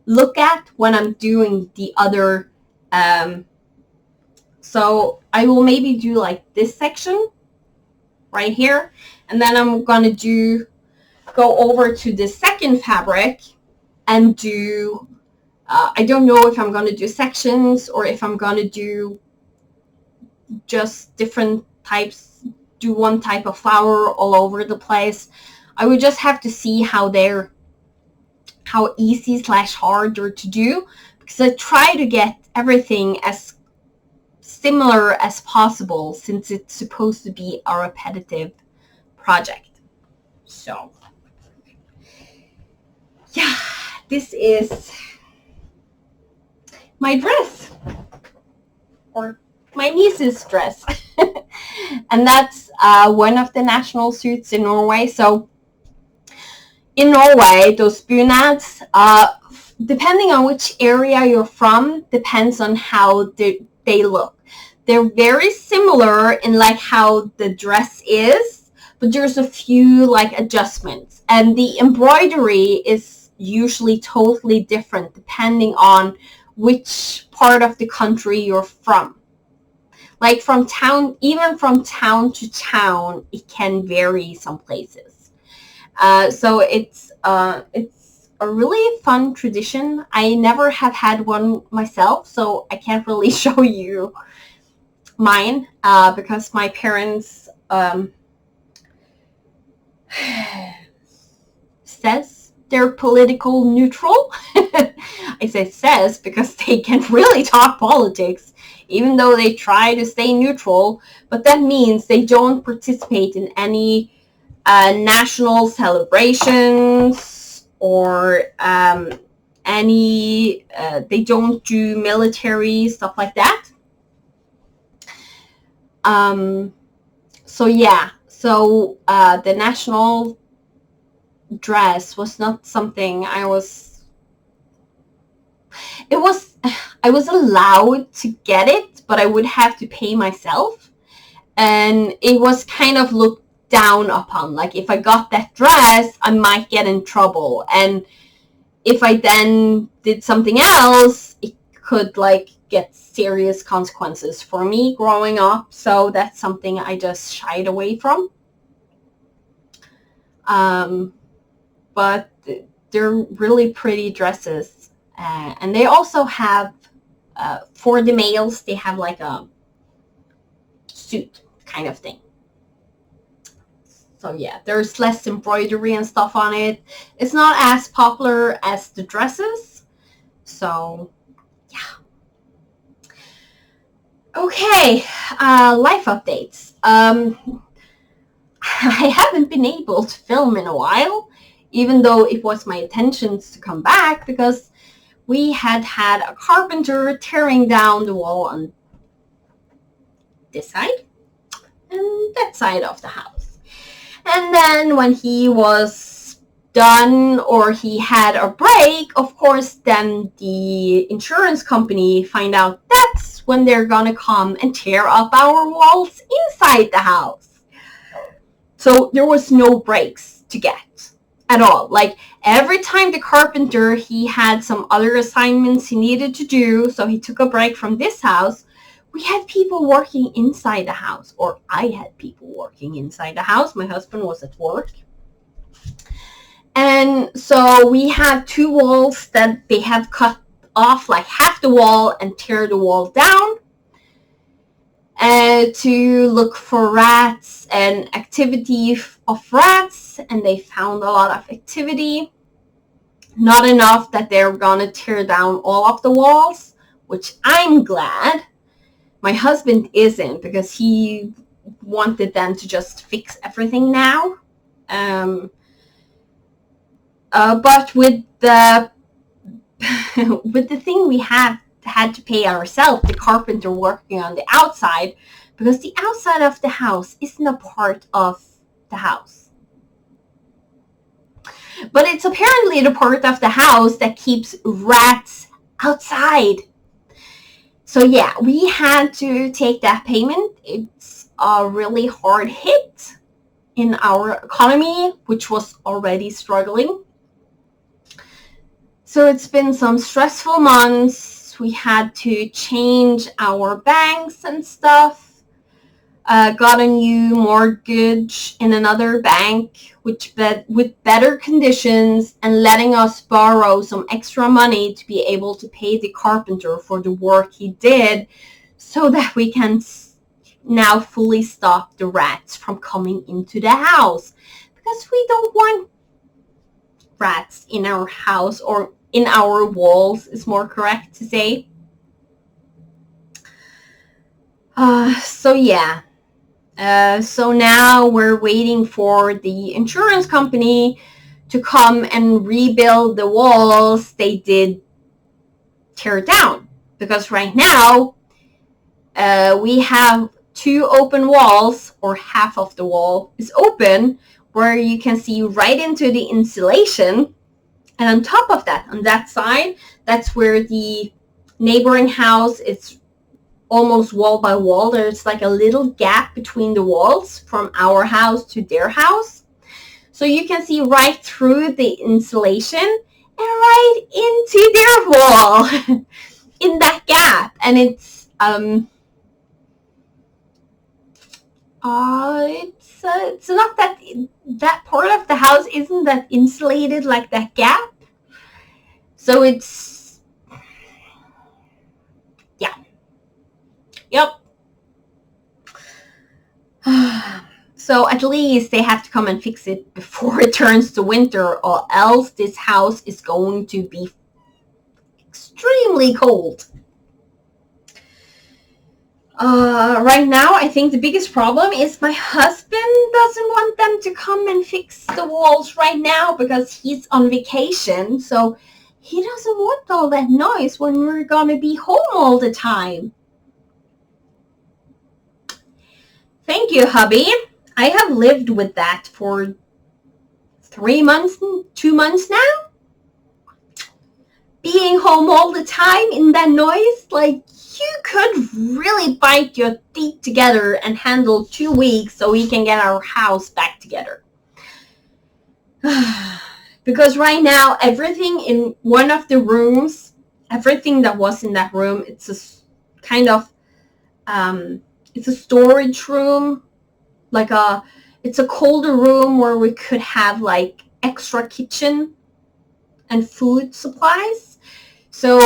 look at when I'm doing the other. So I will maybe do like this section right here, and then I'm going to go over to the second fabric and do, I don't know if I'm going to do sections or if I'm going to do just different types, do one type of flower all over the place. I would just have to see how easy / hard they're to do, because I try to get everything as similar as possible since it's supposed to be a repetitive project. So yeah, this is my dress, or my niece's dress. And that's one of the national suits in Norway. So in Norway, those bunads, depending on which area you're from, depends on how they look. They're very similar in like how the dress is, but there's a few like adjustments. And the embroidery is usually totally different depending on which part of the country you're from. Like from town, even from town to town, it can vary some places. So it's a really fun tradition. I never have had one myself, so I can't really show you mine because my parents says they're political neutral. I say says because they can really talk politics, even though they try to stay neutral, but that means they don't participate in any national celebrations or they don't do military stuff like that. So yeah, so the national dress was not something I was allowed to get it, but I would have to pay myself, and it was kind of looked down upon. Like if I got that dress, I might get in trouble, and if I then did something else, it could like get serious consequences for me growing up. So that's something I just shied away from. But they're really pretty dresses, and they also have for the males, they have like a suit kind of thing. So yeah, there's less embroidery and stuff on it. It's not as popular as the dresses. So yeah. Okay, life updates. I haven't been able to film in a while, even though it was my intentions to come back, because we had a carpenter tearing down the wall on this side and that side of the house. And then when he was done, or he had a break, of course, then the insurance company find out that's when they're gonna come and tear up our walls inside the house. So there was no breaks to get at all. Like every time the carpenter, he had some other assignments he needed to do, so he took a break from this house. We had people working inside the house, or I had people working inside the house. My husband was at work. And so we had 2 walls that they have cut off, like half the wall, and tear the wall down to look for rats and activity of rats. And they found a lot of activity. Not enough that they're gonna tear down all of the walls, which I'm glad. My husband isn't, because he wanted them to just fix everything now. But with the thing we had to pay ourselves, the carpenter working on the outside, because the outside of the house isn't a part of the house. But it's apparently the part of the house that keeps rats outside. So yeah, we had to take that payment. It's a really hard hit in our economy, which was already struggling. So it's been some stressful months. We had to change our banks and stuff. Got a new mortgage in another bank, with better conditions, and letting us borrow some extra money to be able to pay the carpenter for the work he did, so that we can now fully stop the rats from coming into the house, because we don't want rats in our house, or in our walls is more correct to say. So yeah. So now we're waiting for the insurance company to come and rebuild the walls they did tear down. Because right now, we have 2 open walls, or half of the wall is open, where you can see right into the insulation. And on top of that, on that side, that's where the neighboring house is almost wall by wall. There's like a little gap between the walls from our house to their house. So you can see right through the insulation and right into their wall in that gap. And it's not that part of the house isn't that insulated like that gap. So it's, yeah. Yep. So at least they have to come and fix it before it turns to winter, or else this house is going to be extremely cold. Right now, I think the biggest problem is my husband doesn't want them to come and fix the walls right now because he's on vacation. So he doesn't want all that noise when we're going to be home all the time. Thank you, hubby. I have lived with that for 2 months now. Being home all the time in that noise, like, you could really bite your teeth together and handle 2 weeks so we can get our house back together. Because right now, everything in one of the rooms, everything that was in that room, it's a kind of, it's a storage room, it's a colder room where we could have like extra kitchen and food supplies. So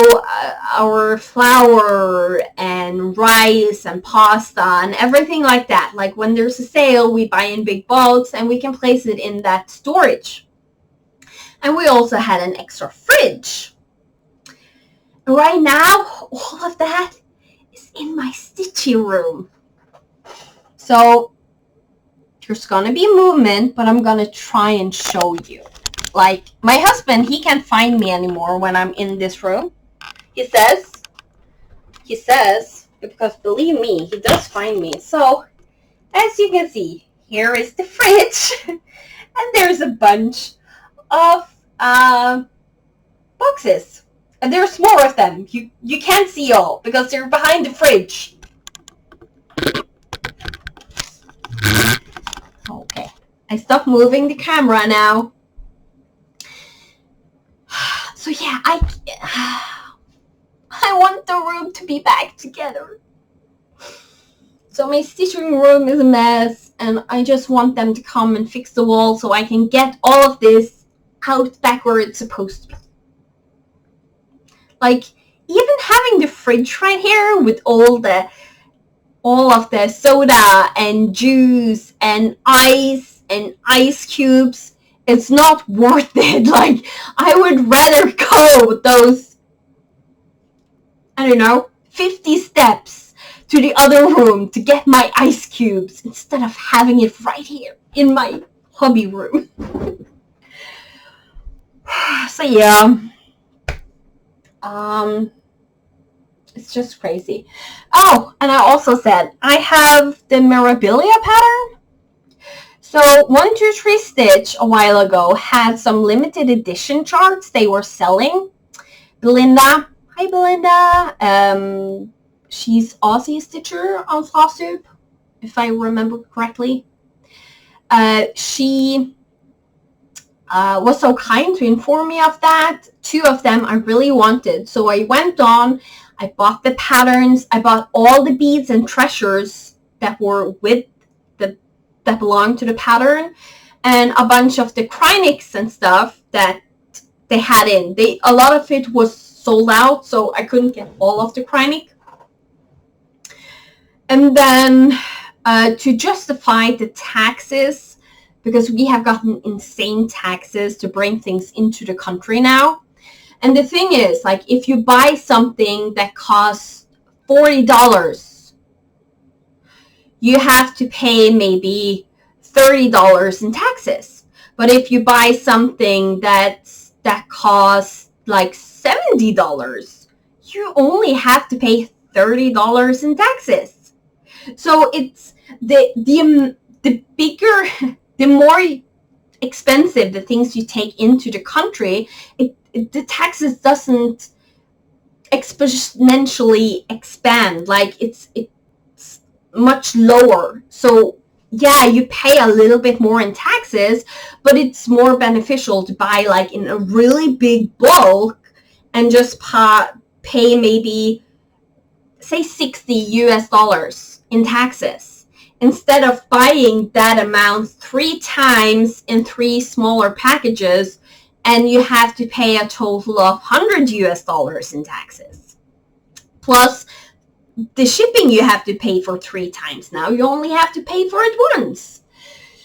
our flour and rice and pasta and everything like that, like when there's a sale, we buy in big bulks and we can place it in that storage. And we also had an extra fridge. Right now, all of that is in my stitchy room. So there's going to be movement, but I'm going to try and show you. Like, my husband, he can't find me anymore when I'm in this room. He says, because believe me, he does find me. So, as you can see, here is the fridge. And there's a bunch of boxes. And there's more of them. You can't see all because they're behind the fridge. Okay. I stopped moving the camera now. So yeah, I want the room to be back together. So my stitching room is a mess, and I just want them to come and fix the wall so I can get all of this out back where it's supposed to be. Like, even having the fridge right here with all of the soda and juice and ice cubes, it's not worth it. Like, I would rather go those, I don't know, 50 steps to the other room to get my ice cubes instead of having it right here in my hobby room. So yeah, it's just crazy. Oh, and I also said I have the memorabilia pattern. So 123 Stitch a while ago had some limited edition charts they were selling. Belinda, hi Belinda. She's Aussie Stitcher on Flosstube, if I remember correctly. She was so kind to inform me of that. 2 of them I really wanted. So I went on, I bought the patterns, I bought all the beads and treasures that were with that belonged to the pattern, and a bunch of the Krynics and stuff that they had in. A lot of it was sold out, so I couldn't get all of the Krynic. And then to justify the taxes, because we have gotten insane taxes to bring things into the country now. And the thing is, like, if you buy something that costs $40, you have to pay maybe $30 in taxes. But if you buy something that costs like $70, you only have to pay $30 in taxes. So it's the bigger, the more expensive the things you take into the country, the taxes doesn't exponentially expand. Like it's much lower. So yeah, you pay a little bit more in taxes, but it's more beneficial to buy like in a really big bulk and just pay maybe say $60 in taxes, instead of buying that amount 3 times in 3 smaller packages, and you have to pay a total of $100 in taxes. Plus the shipping you have to pay for 3 times. Now you only have to pay for it once.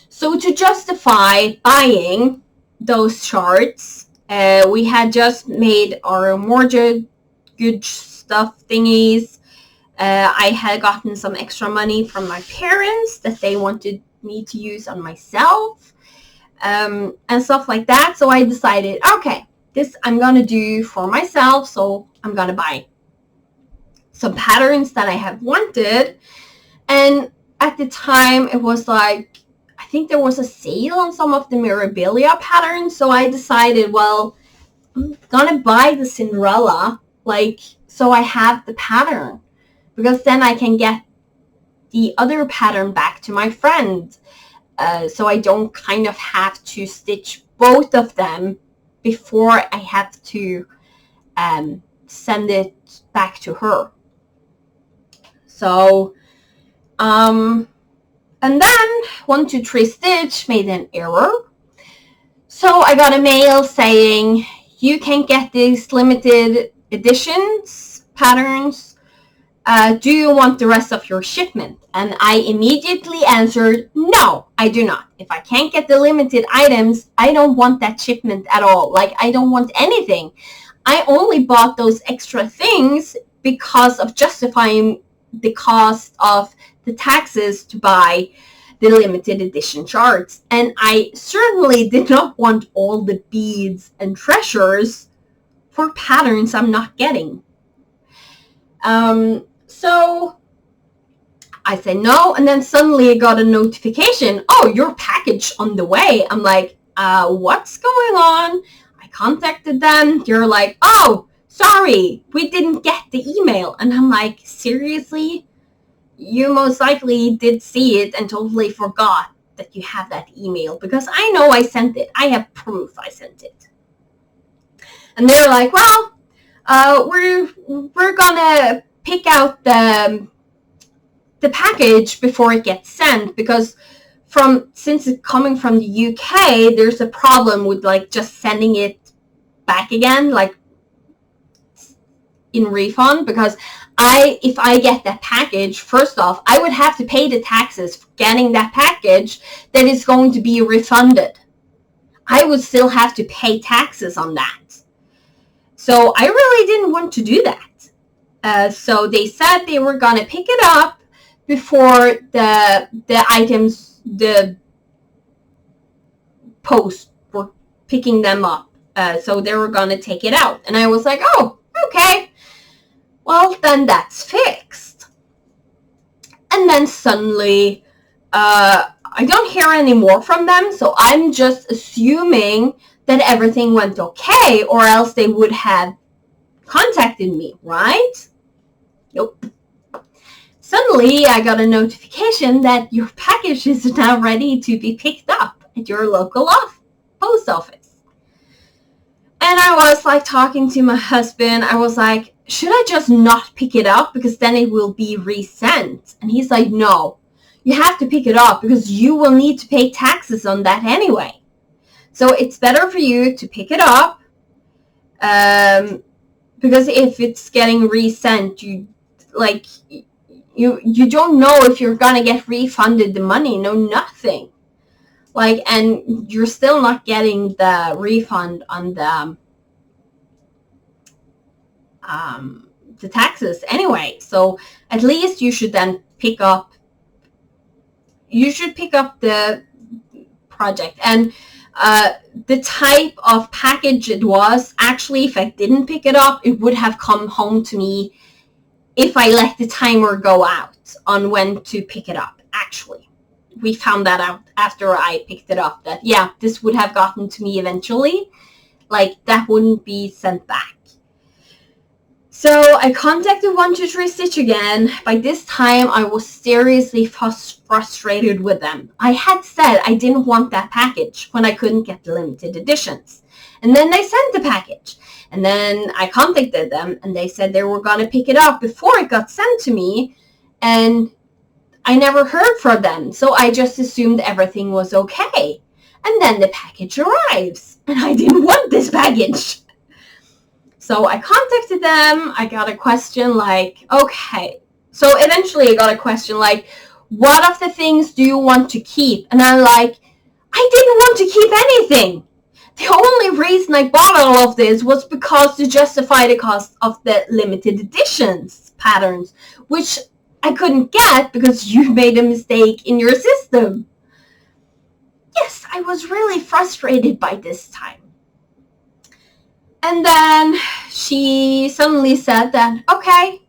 So to justify buying those charts, we had just made our mortgage stuff thingies. I had gotten some extra money from my parents that they wanted me to use on myself, and stuff like that. So I decided, okay, this I'm going to do for myself. So I'm going to buy some patterns that I have wanted. And at the time, it was like, I think there was a sale on some of the Mirabilia patterns. So I decided, well, I'm going to buy the Cinderella, like, so I have the pattern. Because then I can get the other pattern back to my friend. So I don't kind of have to stitch both of them before I have to send it back to her. So, and then 1, 2, 3 Stitch made an error. So I got a mail saying, you can get these limited editions patterns. Do you want the rest of your shipment? And I immediately answered, no, I do not. If I can't get the limited items, I don't want that shipment at all. Like, I don't want anything. I only bought those extra things because of justifying the cost of the taxes to buy the limited edition charts. And I certainly did not want all the beads and treasures for patterns I'm not getting. So I said no, and then suddenly I got a notification, oh, your package on the way. I'm like, what's going on? I contacted them. They're like, oh, sorry, we didn't get the email. And I'm like, seriously? You most likely did see it and totally forgot that you have that email, because I know I sent it. I have proof I sent it. And they're like, well, we're gonna pick out the package before it gets sent, because since it's coming from the UK, there's a problem with like just sending it back again, like in refund, because if I get that package, first off, I would have to pay the taxes for getting that package that is going to be refunded. I would still have to pay taxes on that. So I really didn't want to do that. So they said they were going to pick it up before the items, the post were picking them up. So they were going to take it out. And I was like, oh, okay. Well, then that's fixed. And then suddenly, I don't hear any more from them. So I'm just assuming that everything went okay, or else they would have contacted me, right? Nope. Suddenly, I got a notification that your package is now ready to be picked up at your local post office. And I was like talking to my husband. I was like, should I just not pick it up because then it will be resent? And he's like, no, you have to pick it up because you will need to pay taxes on that anyway. So it's better for you to pick it up, because if it's getting resent, you don't know if you're gonna get refunded the money. No, nothing. Like, and you're still not getting the refund on the taxes anyway. So at least you should then pick up the project. And the type of package it was, actually, if I didn't pick it up, it would have come home to me if I let the timer go out on when to pick it up. Actually, we found that out after I picked it up, that yeah, this would have gotten to me eventually. Like, that wouldn't be sent back. So I contacted 123 Stitch again. By this time, I was seriously frustrated with them. I had said I didn't want that package when I couldn't get the limited editions. And then they sent the package. And then I contacted them, and they said they were going to pick it up before it got sent to me. And I never heard from them. So I just assumed everything was okay. And then the package arrives. And I didn't want this package. So I contacted them. I got a question like, okay. So eventually I got a question like, what of the things do you want to keep? And I'm like, I didn't want to keep anything. The only reason I bought all of this was because to justify the cost of the limited editions patterns, which I couldn't get because you made a mistake in your system. Yes, I was really frustrated by this time. And then she suddenly said that, okay,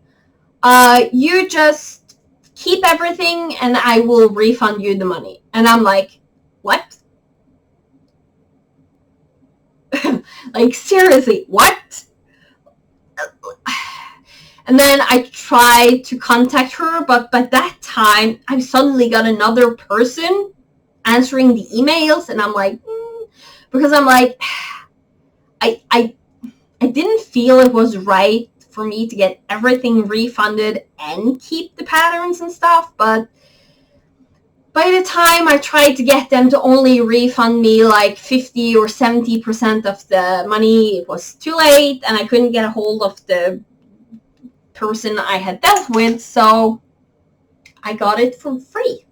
you just keep everything and I will refund you the money. And I'm like, what? Like, seriously, what? And then I tried to contact her, but by that time, I suddenly got another person answering the emails, and I'm like, because I'm like, I didn't feel it was right for me to get everything refunded and keep the patterns and stuff, but by the time I tried to get them to only refund me like 50 or 70% of the money, it was too late, and I couldn't get a hold of the person I had dealt with, so I got it for free.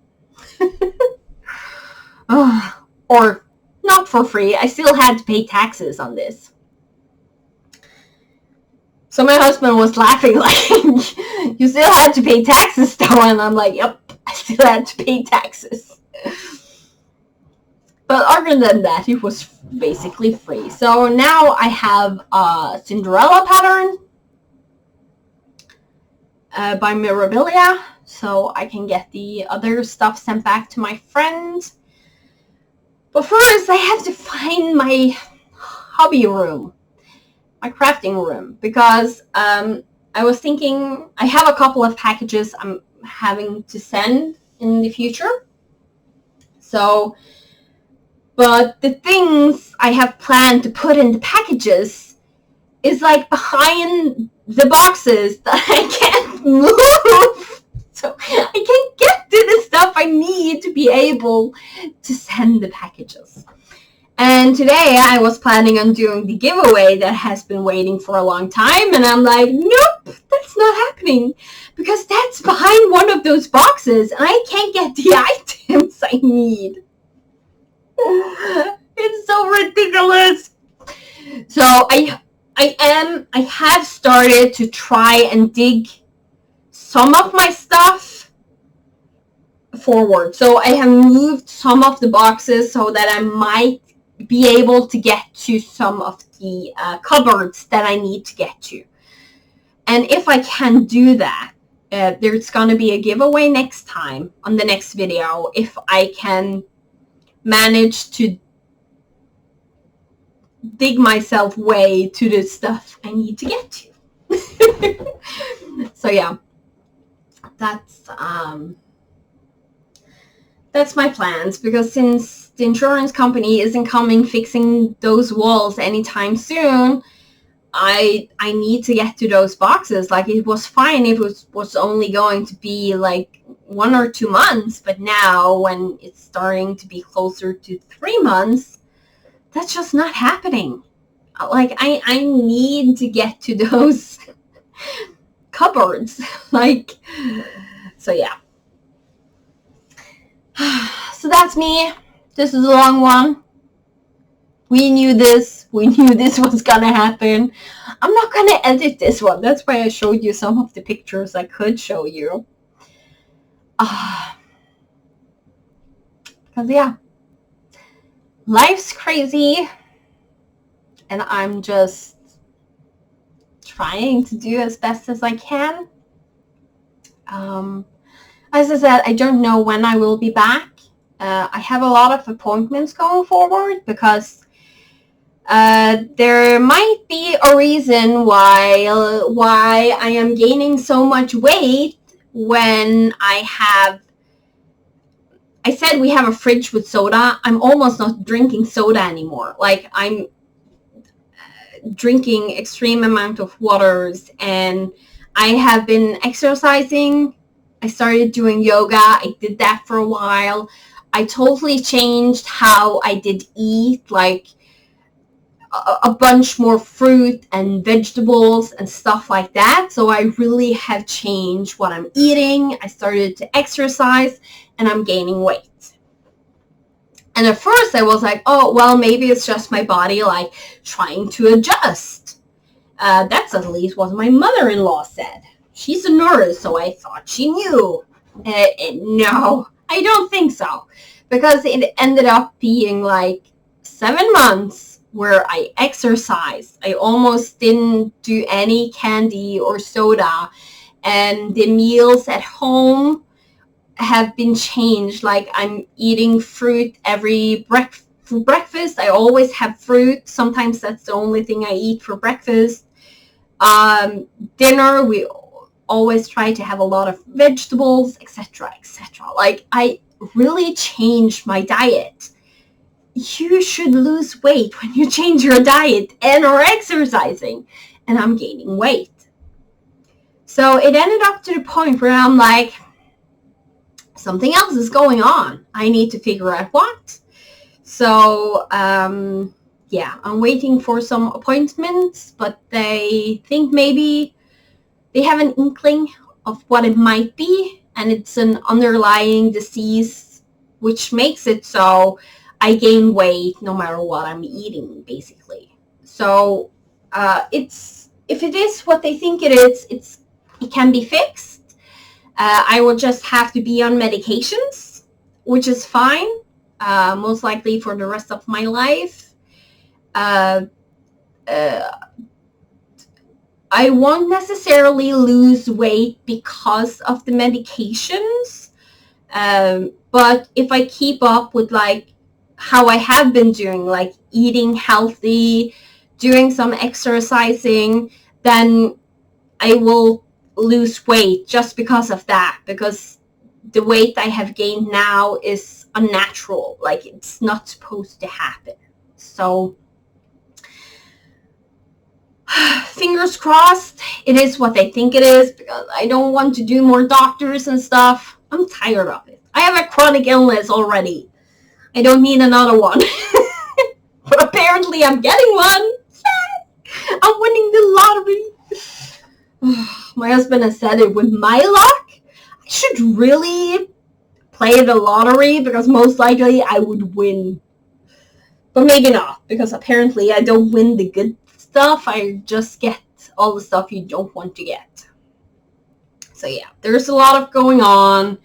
Or not for free. I still had to pay taxes on this. So my husband was laughing like, you still had to pay taxes though? And I'm like, yep, I still had to pay taxes. But other than that, it was basically free. So now I have a Cinderella pattern by Mirabilia, so I can get the other stuff sent back to my friend. But first, I have to find my hobby room, my crafting room, because I was thinking I have a couple of packages I'm having to send in the future. So, but the things I have planned to put in the packages is like behind the boxes that I can't move. So I can't get to the stuff I need to be able to send the packages. And today I was planning on doing the giveaway that has been waiting for a long time. And I'm like, nope, that's not happening. Because that's behind one of those boxes. And I can't get the items I need. It's so ridiculous. So I have started to try and dig some of my stuff forward. So I have moved some of the boxes so that I might be able to get to some of the cupboards that I need to get to. And if I can do that, there's going to be a giveaway next time on the next video if I can manage to dig myself way to the stuff I need to get to. So yeah, that's my plans, because since the insurance company isn't coming fixing those walls anytime soon, I need to get to those boxes. Like, it was fine if it was only going to be like 1 or 2 months, but now when it's starting to be closer to 3 months, that's just not happening. Like, I need to get to those cupboards. Like, So yeah. So that's me. This is a long one. We knew this. We knew this was gonna happen. I'm not gonna edit this one. That's why I showed you some of the pictures I could show you. Because yeah, life's crazy, and I'm just trying to do as best as I can. As I said, I don't know when I will be back. I have a lot of appointments going forward because there might be a reason why I am gaining so much weight when I said we have a fridge with soda. I'm almost not drinking soda anymore. Like, I'm drinking extreme amount of waters, and I have been exercising. I started doing yoga. I did that for a while. I totally changed how I did eat, like a bunch more fruit and vegetables and stuff like that. So I really have changed what I'm eating. I started to exercise, and I'm gaining weight. And at first I was like, oh, well, maybe it's just my body like trying to adjust. That's at least what my mother-in-law said. She's a nurse, so I thought she knew. No, I don't think so. Because it ended up being like 7 months where I exercised. I almost didn't do any candy or soda. And the meals at home have been changed. Like, I'm eating fruit for breakfast. I always have fruit. Sometimes that's the only thing I eat for breakfast. Dinner, we always try to have a lot of vegetables, etc., etc. Like, I really changed my diet. You should lose weight when you change your diet and are exercising. And I'm gaining weight. So it ended up to the point where I'm like, something else is going on. I need to figure out what. So, yeah, I'm waiting for some appointments, but they think maybe they have an inkling of what it might be, and it's an underlying disease, which makes it so I gain weight no matter what I'm eating, basically. So, if it is what they think it is, it can be fixed. I will just have to be on medications, which is fine, most likely for the rest of my life. I won't necessarily lose weight because of the medications, but if I keep up with like how I have been doing, like eating healthy, doing some exercising, then I will lose weight just because of that, because the weight I have gained now is unnatural. Like, it's not supposed to happen. So fingers crossed it is what they think it is, because I don't want to do more doctors and stuff. I'm tired of it. I have a chronic illness already. I don't need another one. But apparently I'm getting one. I'm winning the lottery. My husband has said it with my luck, I should really play the lottery, because most likely I would win. But maybe not, because apparently I don't win the good stuff. I just get all the stuff you don't want to get. So yeah, there's a lot of going on.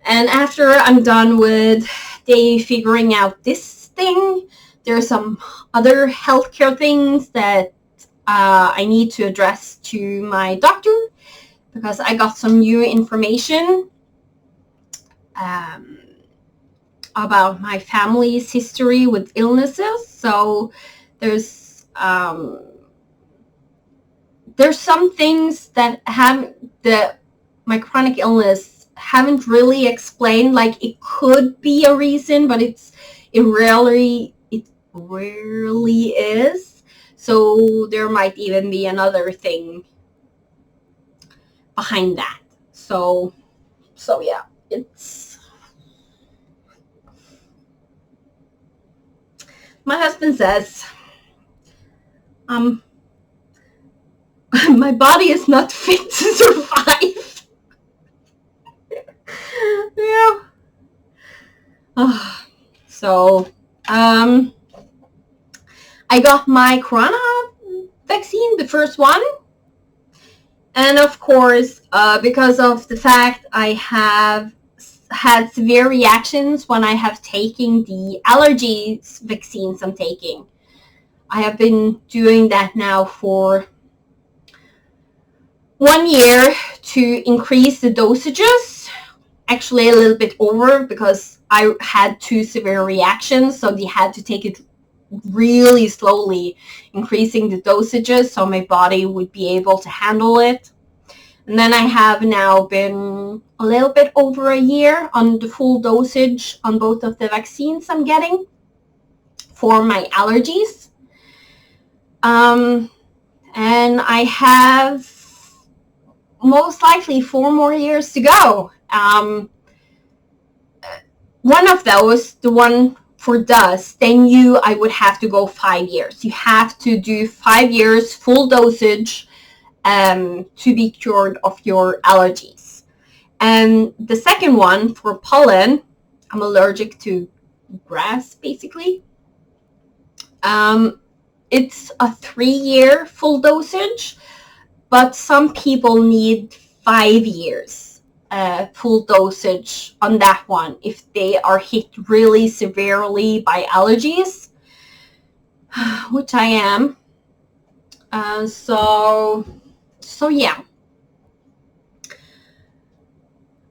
And after I'm done with they figuring out this thing, there's some other healthcare things that I need to address to my doctor, because I got some new information about my family's history with illnesses. So there's some things that my chronic illness haven't really explained. Like, it could be a reason, but it rarely is. So there might even be another thing behind that. So yeah, it's... My husband says, my body is not fit to survive. Yeah. So, I got my corona vaccine, the first one. And of course, because of the fact I have had severe reactions when I have taken the allergies vaccines I'm taking. I have been doing that now for 1 year to increase the dosages. Actually, a little bit over because I had 2 severe reactions, so they had to take it really slowly, increasing the dosages so my body would be able to handle it. And then I have now been a little bit over a year on the full dosage on both of the vaccines I'm getting for my allergies. And I have most likely 4 more years to go. One of those, the one for dust, they knew I would have to go 5 years. You have to do 5 years full dosage to be cured of your allergies. And the second one for pollen, I'm allergic to grass basically. It's a 3-year full dosage, but some people need 5 years full dosage on that one if they are hit really severely by allergies, which I am. So yeah.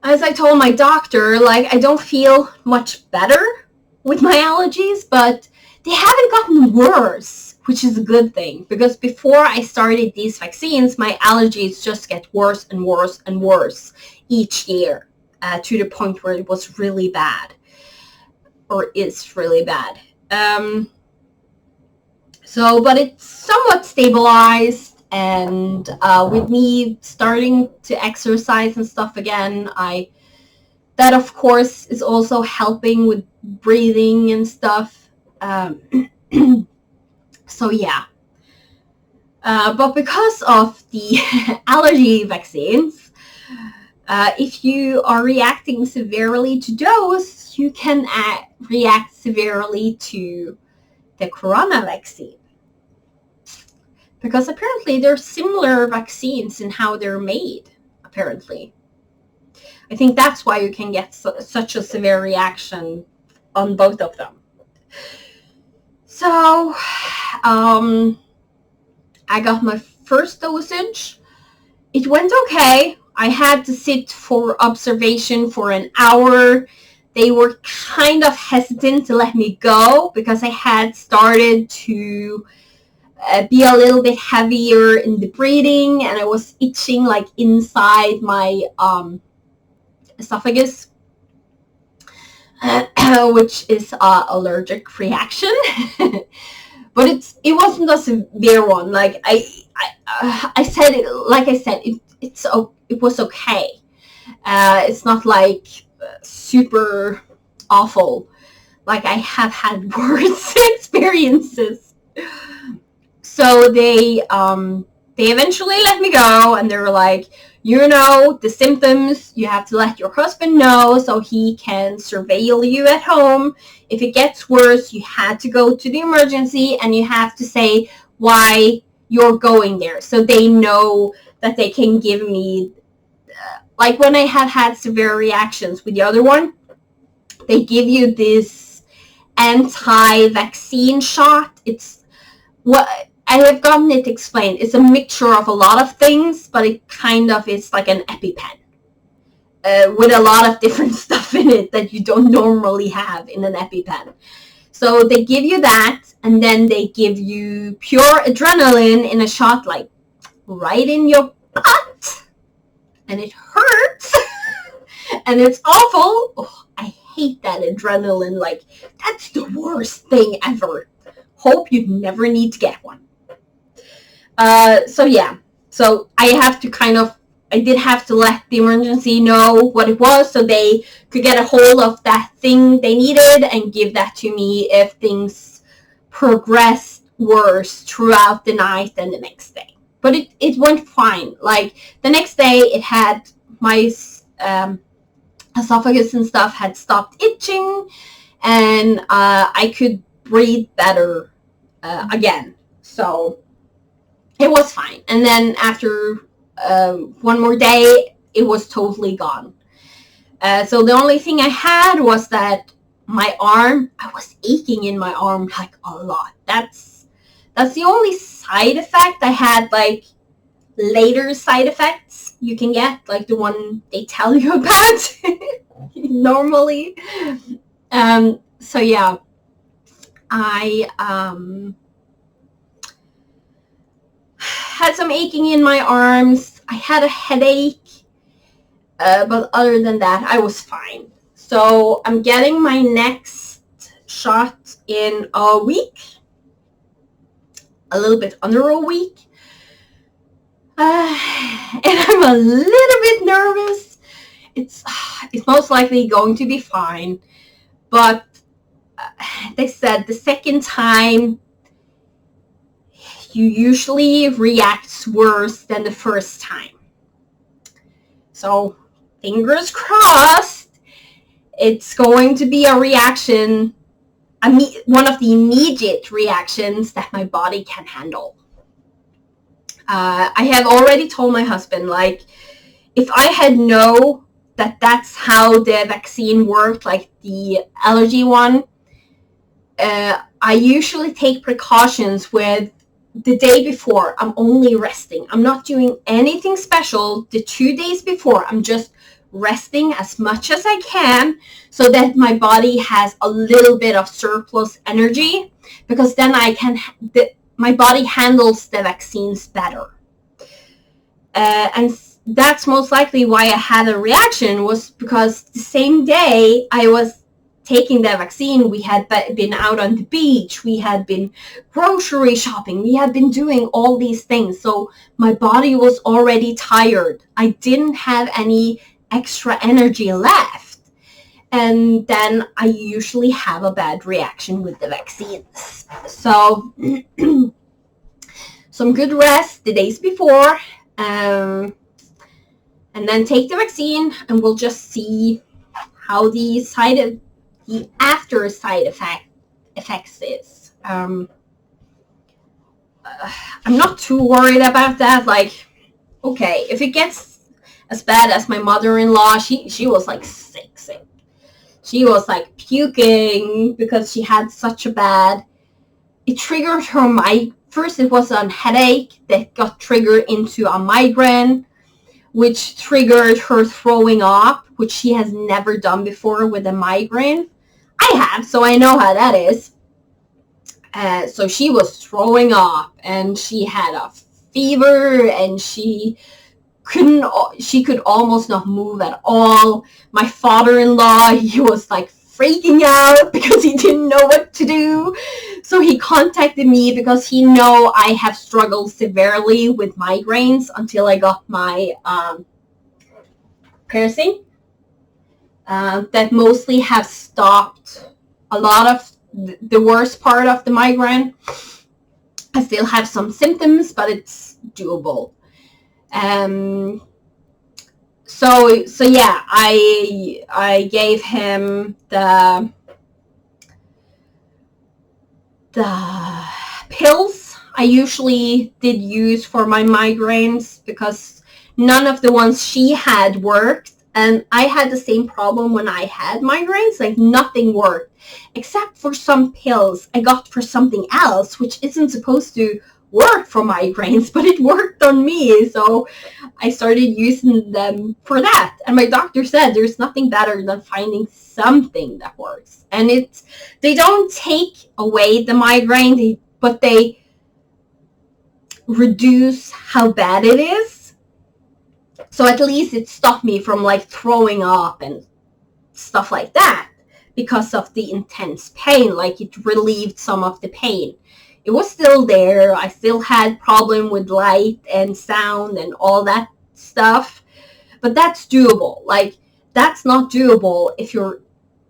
As I told my doctor, like, I don't feel much better with my allergies, but they haven't gotten worse, which is a good thing, because before I started these vaccines, my allergies just get worse and worse and worse each year, to the point where it was really bad, or is really bad. But it's somewhat stabilized. And with me starting to exercise and stuff again, that of course is also helping with breathing and stuff. So yeah. But because of the allergy vaccines, if you are reacting severely to those, you can react severely to the corona vaccine. Because apparently they're similar vaccines in how they're made, apparently. I think that's why you can get such a severe reaction on both of them. So, I got my first dosage. It went okay. I had to sit for observation for an hour. They were kind of hesitant to let me go because I had started to be a little bit heavier in the breathing, and I was itching like inside my esophagus, which is an allergic reaction. But it wasn't a severe one. Like I said, it was okay. It's not like super awful. Like, I have had worse experiences. So they eventually let me go, and they were like, the symptoms, you have to let your husband know so he can surveil you at home. If it gets worse, you had to go to the emergency, and you have to say why you're going there, so they know that they can give me, like when I have had severe reactions with the other one, they give you this anti-vaccine shot. It's what I have gotten it explained. It's a mixture of a lot of things, but it kind of is like an EpiPen with a lot of different stuff in it that you don't normally have in an EpiPen. So they give you that, and then they give you pure adrenaline in a shot, like right in your butt, and it hurts, and it's awful. Oh, I hate that adrenaline. Like, that's the worst thing ever. Hope you never need to get one. So yeah, so I did have to let the emergency know what it was so they could get a hold of that thing they needed and give that to me if things progressed worse throughout the night and the next day. But it went fine. Like, the next day it had my esophagus and stuff had stopped itching, and I could breathe better again. So it was fine. And then after one more day, it was totally gone. So the only thing I had was that my arm, I was aching in my arm like a lot. That's the only side effect I had, like later side effects you can get, like the one they tell you about normally. So yeah, I had some aching in my arms. I had a headache, but other than that, I was fine. So I'm getting my next shot in a week, a little bit under a week. And I'm a little bit nervous. It's most likely going to be fine. But they said the second time you usually react worse than the first time. So fingers crossed, it's going to be a reaction, one of the immediate reactions that my body can handle. I have already told my husband, like, if I had known that that's how the vaccine worked, like the allergy one, I usually take precautions with the day before. I'm only resting. I'm not doing anything special. The 2 days before, I'm just resting as much as I can so that my body has a little bit of surplus energy, because then my body handles the vaccines better. And that's most likely why I had a reaction, was because the same day I was taking the vaccine, we had been out on the beach, we had been grocery shopping, we had been doing all these things. So my body was already tired. I didn't have any extra energy left. And then I usually have a bad reaction with the vaccines. So some good rest the days before, and then take the vaccine, and we'll just see how the after side effects is. I'm not too worried about that. Like, okay, if it gets as bad as my mother-in-law, she was like sick. She was like puking because she had such a bad, it triggered her first it was a headache that got triggered into a migraine, which triggered her throwing up, which she has never done before with a migraine. I have, so I know how that is. So she was throwing up, and she had a fever, and she could almost not move at all. My father-in-law, he was like freaking out because he didn't know what to do. So he contacted me because he know I have struggled severely with migraines until I got my piercing. That mostly have stopped a lot of the worst part of the migraine. I still have some symptoms, but it's doable. So yeah, I gave him the pills I usually did use for my migraines, because none of the ones she had worked. And I had the same problem when I had migraines. Like, nothing worked except for some pills I got for something else, which isn't supposed to work for migraines, but it worked on me. So I started using them for that. And my doctor said there's nothing better than finding something that works. And they don't take away the migraine, but they reduce how bad it is. So at least it stopped me from like throwing up and stuff like that because of the intense pain. Like, it relieved some of the pain. It was still there. I still had problem with light and sound and all that stuff, but that's doable. Like, that's not doable if you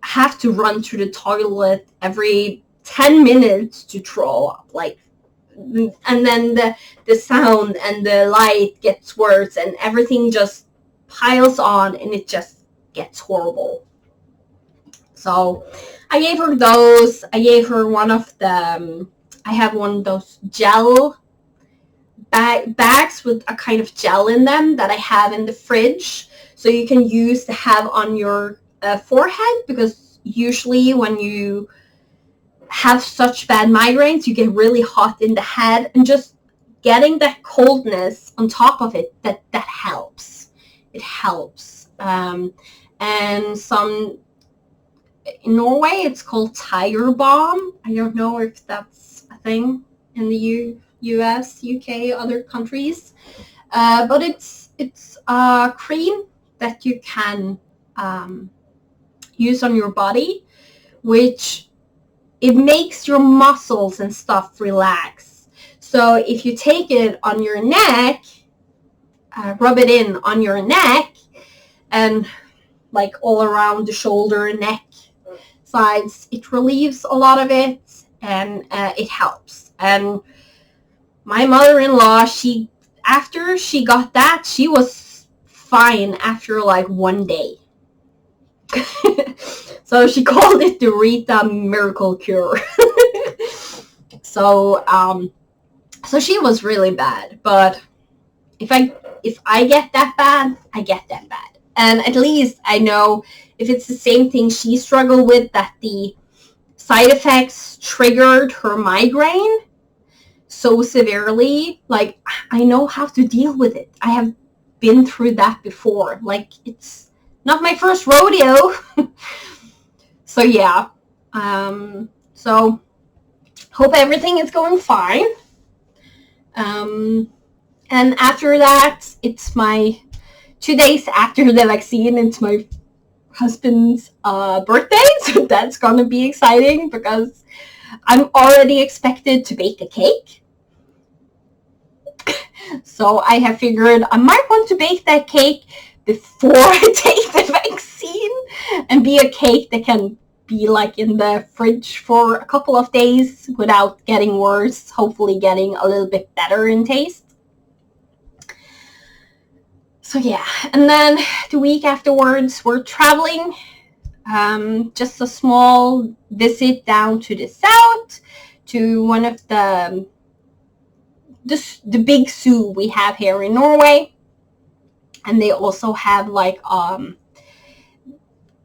have to run to the toilet every 10 minutes to throw up. Like, and then the sound and the light gets worse, and everything just piles on, and it just gets horrible. So I gave her those. I gave her one of the, I have one of those gel bags with a kind of gel in them that I have in the fridge. So you can use to have on your forehead, because usually when you have such bad migraines, you get really hot in the head, and just getting that coldness on top of it, that helps. It helps. And some, in Norway, it's called Tiger Balm. I don't know if that's a thing in the US, UK, other countries. But it's a cream that you can use on your body, which it makes your muscles and stuff relax. So if you take it on your neck, rub it in on your neck, and like all around the shoulder and neck sides, it relieves a lot of it, and it helps. And my mother-in-law, after she got that, she was fine after like one day. So she called it the Rita miracle cure. So she was really bad, but if I get that bad, I get that bad. And at least I know if it's the same thing she struggled with, that the side effects triggered her migraine so severely, like, I know how to deal with it. I have been through that before. Like, it's not my first rodeo. So yeah. So hope everything is going fine. And after that, it's 2 days after the vaccine, it's my husband's birthday. So that's going to be exciting, because I'm already expected to bake a cake. So I have figured I might want to bake that cake before I take the vaccine, and be a cake that can be like in the fridge for a couple of days without getting worse, hopefully getting a little bit better in taste. So yeah, and then the week afterwards, we're traveling. Just a small visit down to the south, to one of the big zoo we have here in Norway. And they also have like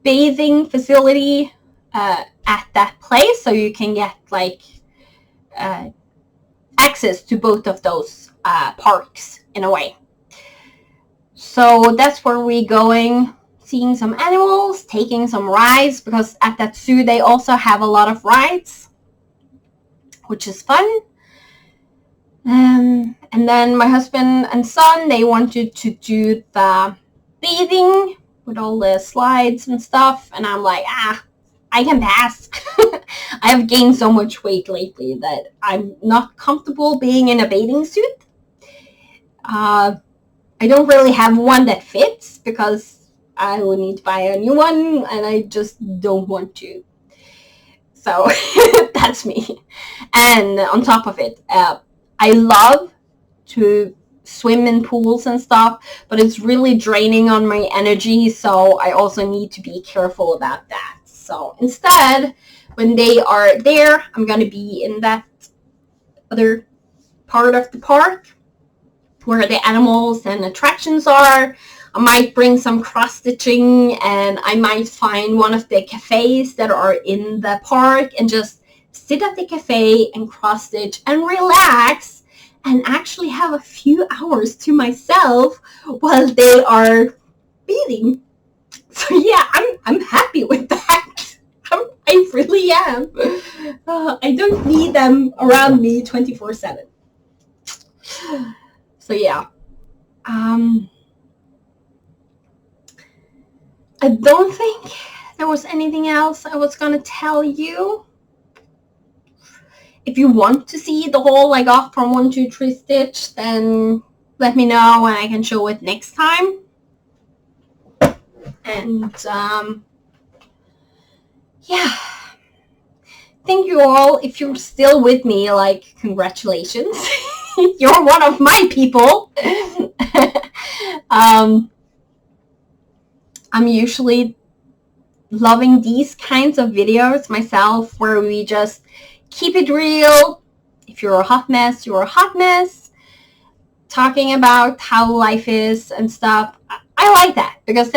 bathing facility at that place, so you can get like access to both of those parks in a way. So that's where we're going, seeing some animals, taking some rides, because at that zoo they also have a lot of rides, which is fun. And then my husband and son, they wanted to do the bathing with all the slides and stuff, and I'm like, I can pass. I have gained so much weight lately that I'm not comfortable being in a bathing suit. I don't really have one that fits, because I will need to buy a new one, and I just don't want to. So that's me. And on top of it, I love to swim in pools and stuff, but it's really draining on my energy, so I also need to be careful about that. So instead, when they are there, I'm going to be in that other part of the park where the animals and attractions are. I might bring some cross-stitching, and I might find one of the cafes that are in the park and just sit at the cafe and cross-stitch and relax, and actually have a few hours to myself while they are bathing. So yeah, I'm happy with that. I really am. I don't need them around me 24/7. So yeah. I don't think there was anything else I was going to tell you. If you want to see the whole like off from 1, 2, 3 stitch, then let me know and I can show it next time. And yeah, thank you all. If you're still with me, like, congratulations. You're one of my people. I'm usually loving these kinds of videos myself, where we just keep it real. If you're a hot mess, you're a hot mess. Talking about how life is and stuff. I like that because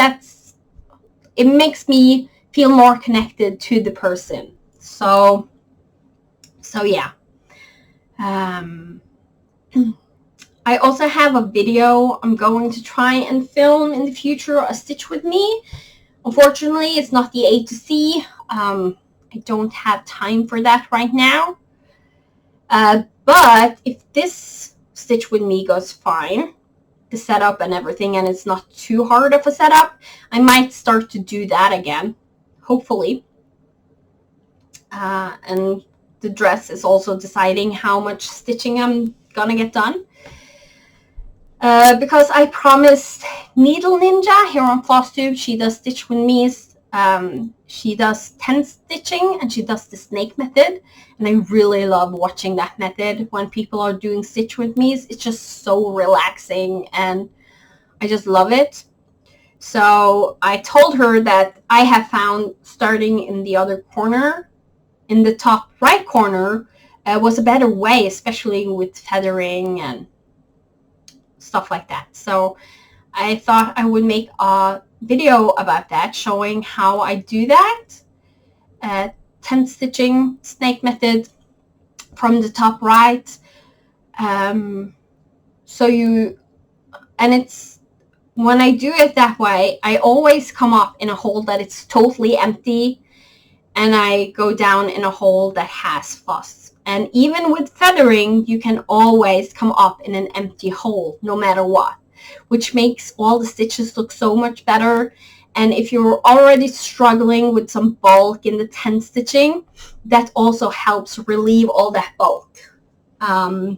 it makes me feel more connected to the person. So yeah. I also have a video I'm going to try and film in the future, a stitch with me. Unfortunately, it's not the A to C. I don't have time for that right now. But if this stitch with me goes fine, the setup and everything, and it's not too hard of a setup, I might start to do that again, hopefully. And the dress is also deciding how much stitching I'm gonna get done. Because I promised Needle Ninja here on Flosstube, she does stitch with me. She does 10 stitching and she does the snake method, and I really love watching that method when people are doing stitch with me. It's just so relaxing and I just love it. So I told her that I have found starting in the other corner, in the top right corner, was a better way, especially with feathering and stuff like that. So I thought I would make a video about that, showing how I do that. 10 stitching snake method from the top right. And it's, when I do it that way, I always come up in a hole that it's totally empty, and I go down in a hole that has floss. And even with feathering, you can always come up in an empty hole, no matter what, which makes all the stitches look so much better. And if you're already struggling with some bulk in the 10 stitching, that also helps relieve all that bulk. So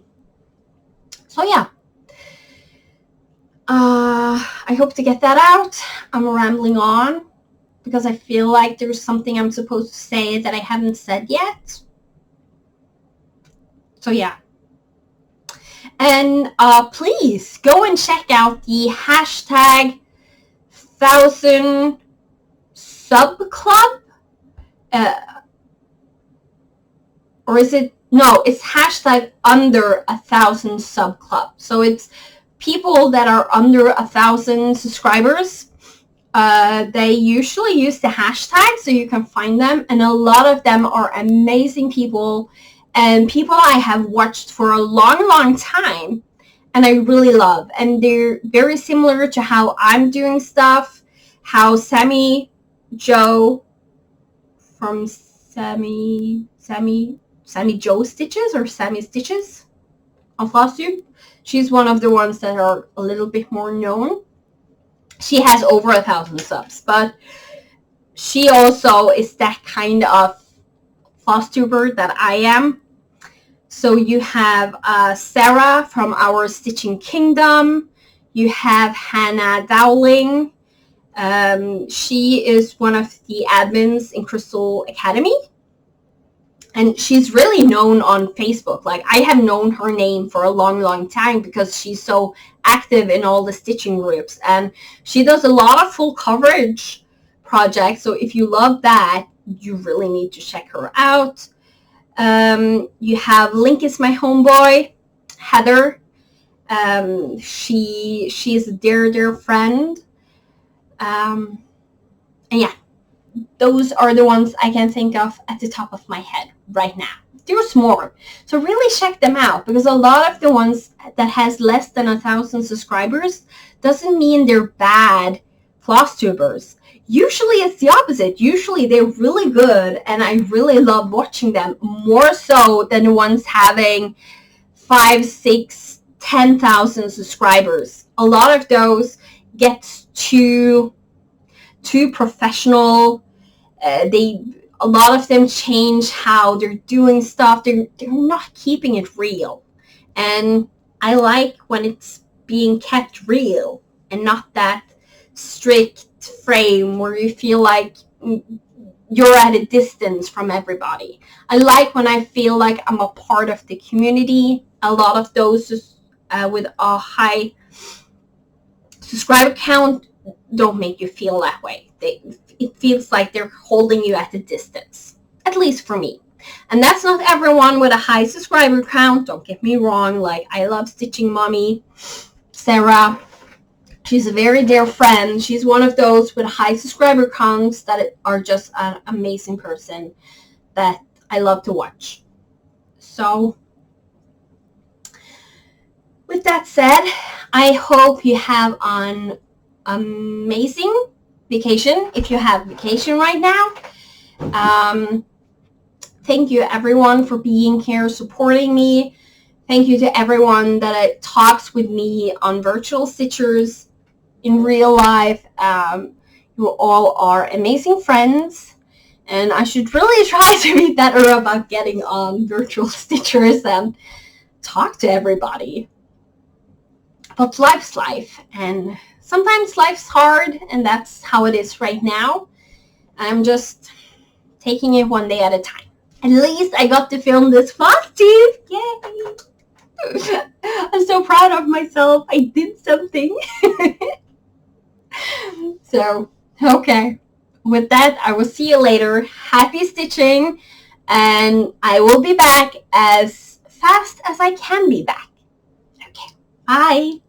yeah. I hope to get that out. I'm rambling on because I feel like there's something I'm supposed to say that I haven't said yet. So yeah. And please go and check out the hashtag 1000 sub club. Or is it? No, it's hashtag under 1000 sub club. So it's people that are under 1000 subscribers. They usually use the hashtag so you can find them, and a lot of them are amazing people and people I have watched for a long time and I really love, and they're very similar to how I'm doing stuff, how Sammy Joe from Sammy Joe Stitches or Sammy Stitches on Flosstube. She's one of the ones that are a little bit more known. She has over 1,000 subs, but she also is that kind of Flosstuber that I am. So you have Sarah from our Stitching Kingdom. You have Hannah Dowling. She is one of the admins in Crystal Academy. And she's really known on Facebook. Like, I have known her name for a long time because she's so active in all the stitching groups. And she does a lot of full coverage projects. So if you love that, you really need to check her out. You have Link is my homeboy, Heather. She's a dear friend. And yeah, those are the ones I can think of at the top of my head right now. There's more, so really check them out, because a lot of the ones that has less than 1,000 subscribers doesn't mean they're bad Flosstubers. Usually it's the opposite. Usually they're really good and I really love watching them, more so than the ones having 5, 6, 10,000 subscribers. A lot of those get too professional. A lot of them change how they're doing stuff. They're not keeping it real. And I like when it's being kept real and not that strict frame where you feel like you're at a distance from everybody. I like when I feel like I'm a part of the community. A lot of those with a high subscriber count, don't make you feel that way. It feels like they're holding you at a distance, at least for me. And that's not everyone with a high subscriber count. Don't get me wrong. Like, I love Stitching Mommy, Sarah. She's a very dear friend. She's one of those with high subscriber counts that are just an amazing person that I love to watch. So, with that said, I hope you have an amazing vacation, if you have vacation right now. Thank you, everyone, for being here, supporting me. Thank you to everyone that talks with me on Virtual Stitchers in real life. You all are amazing friends, and I should really try to be better about getting on Virtual Stitchers and talk to everybody. But life's life, and sometimes life's hard, and that's how it is right now. I'm just taking it one day at a time. At least I got to film this Flosstube. Yay! I'm so proud of myself. I did something. So, okay. With that, I will see you later. Happy stitching. And I will be back as fast as I can be back. Okay. Bye.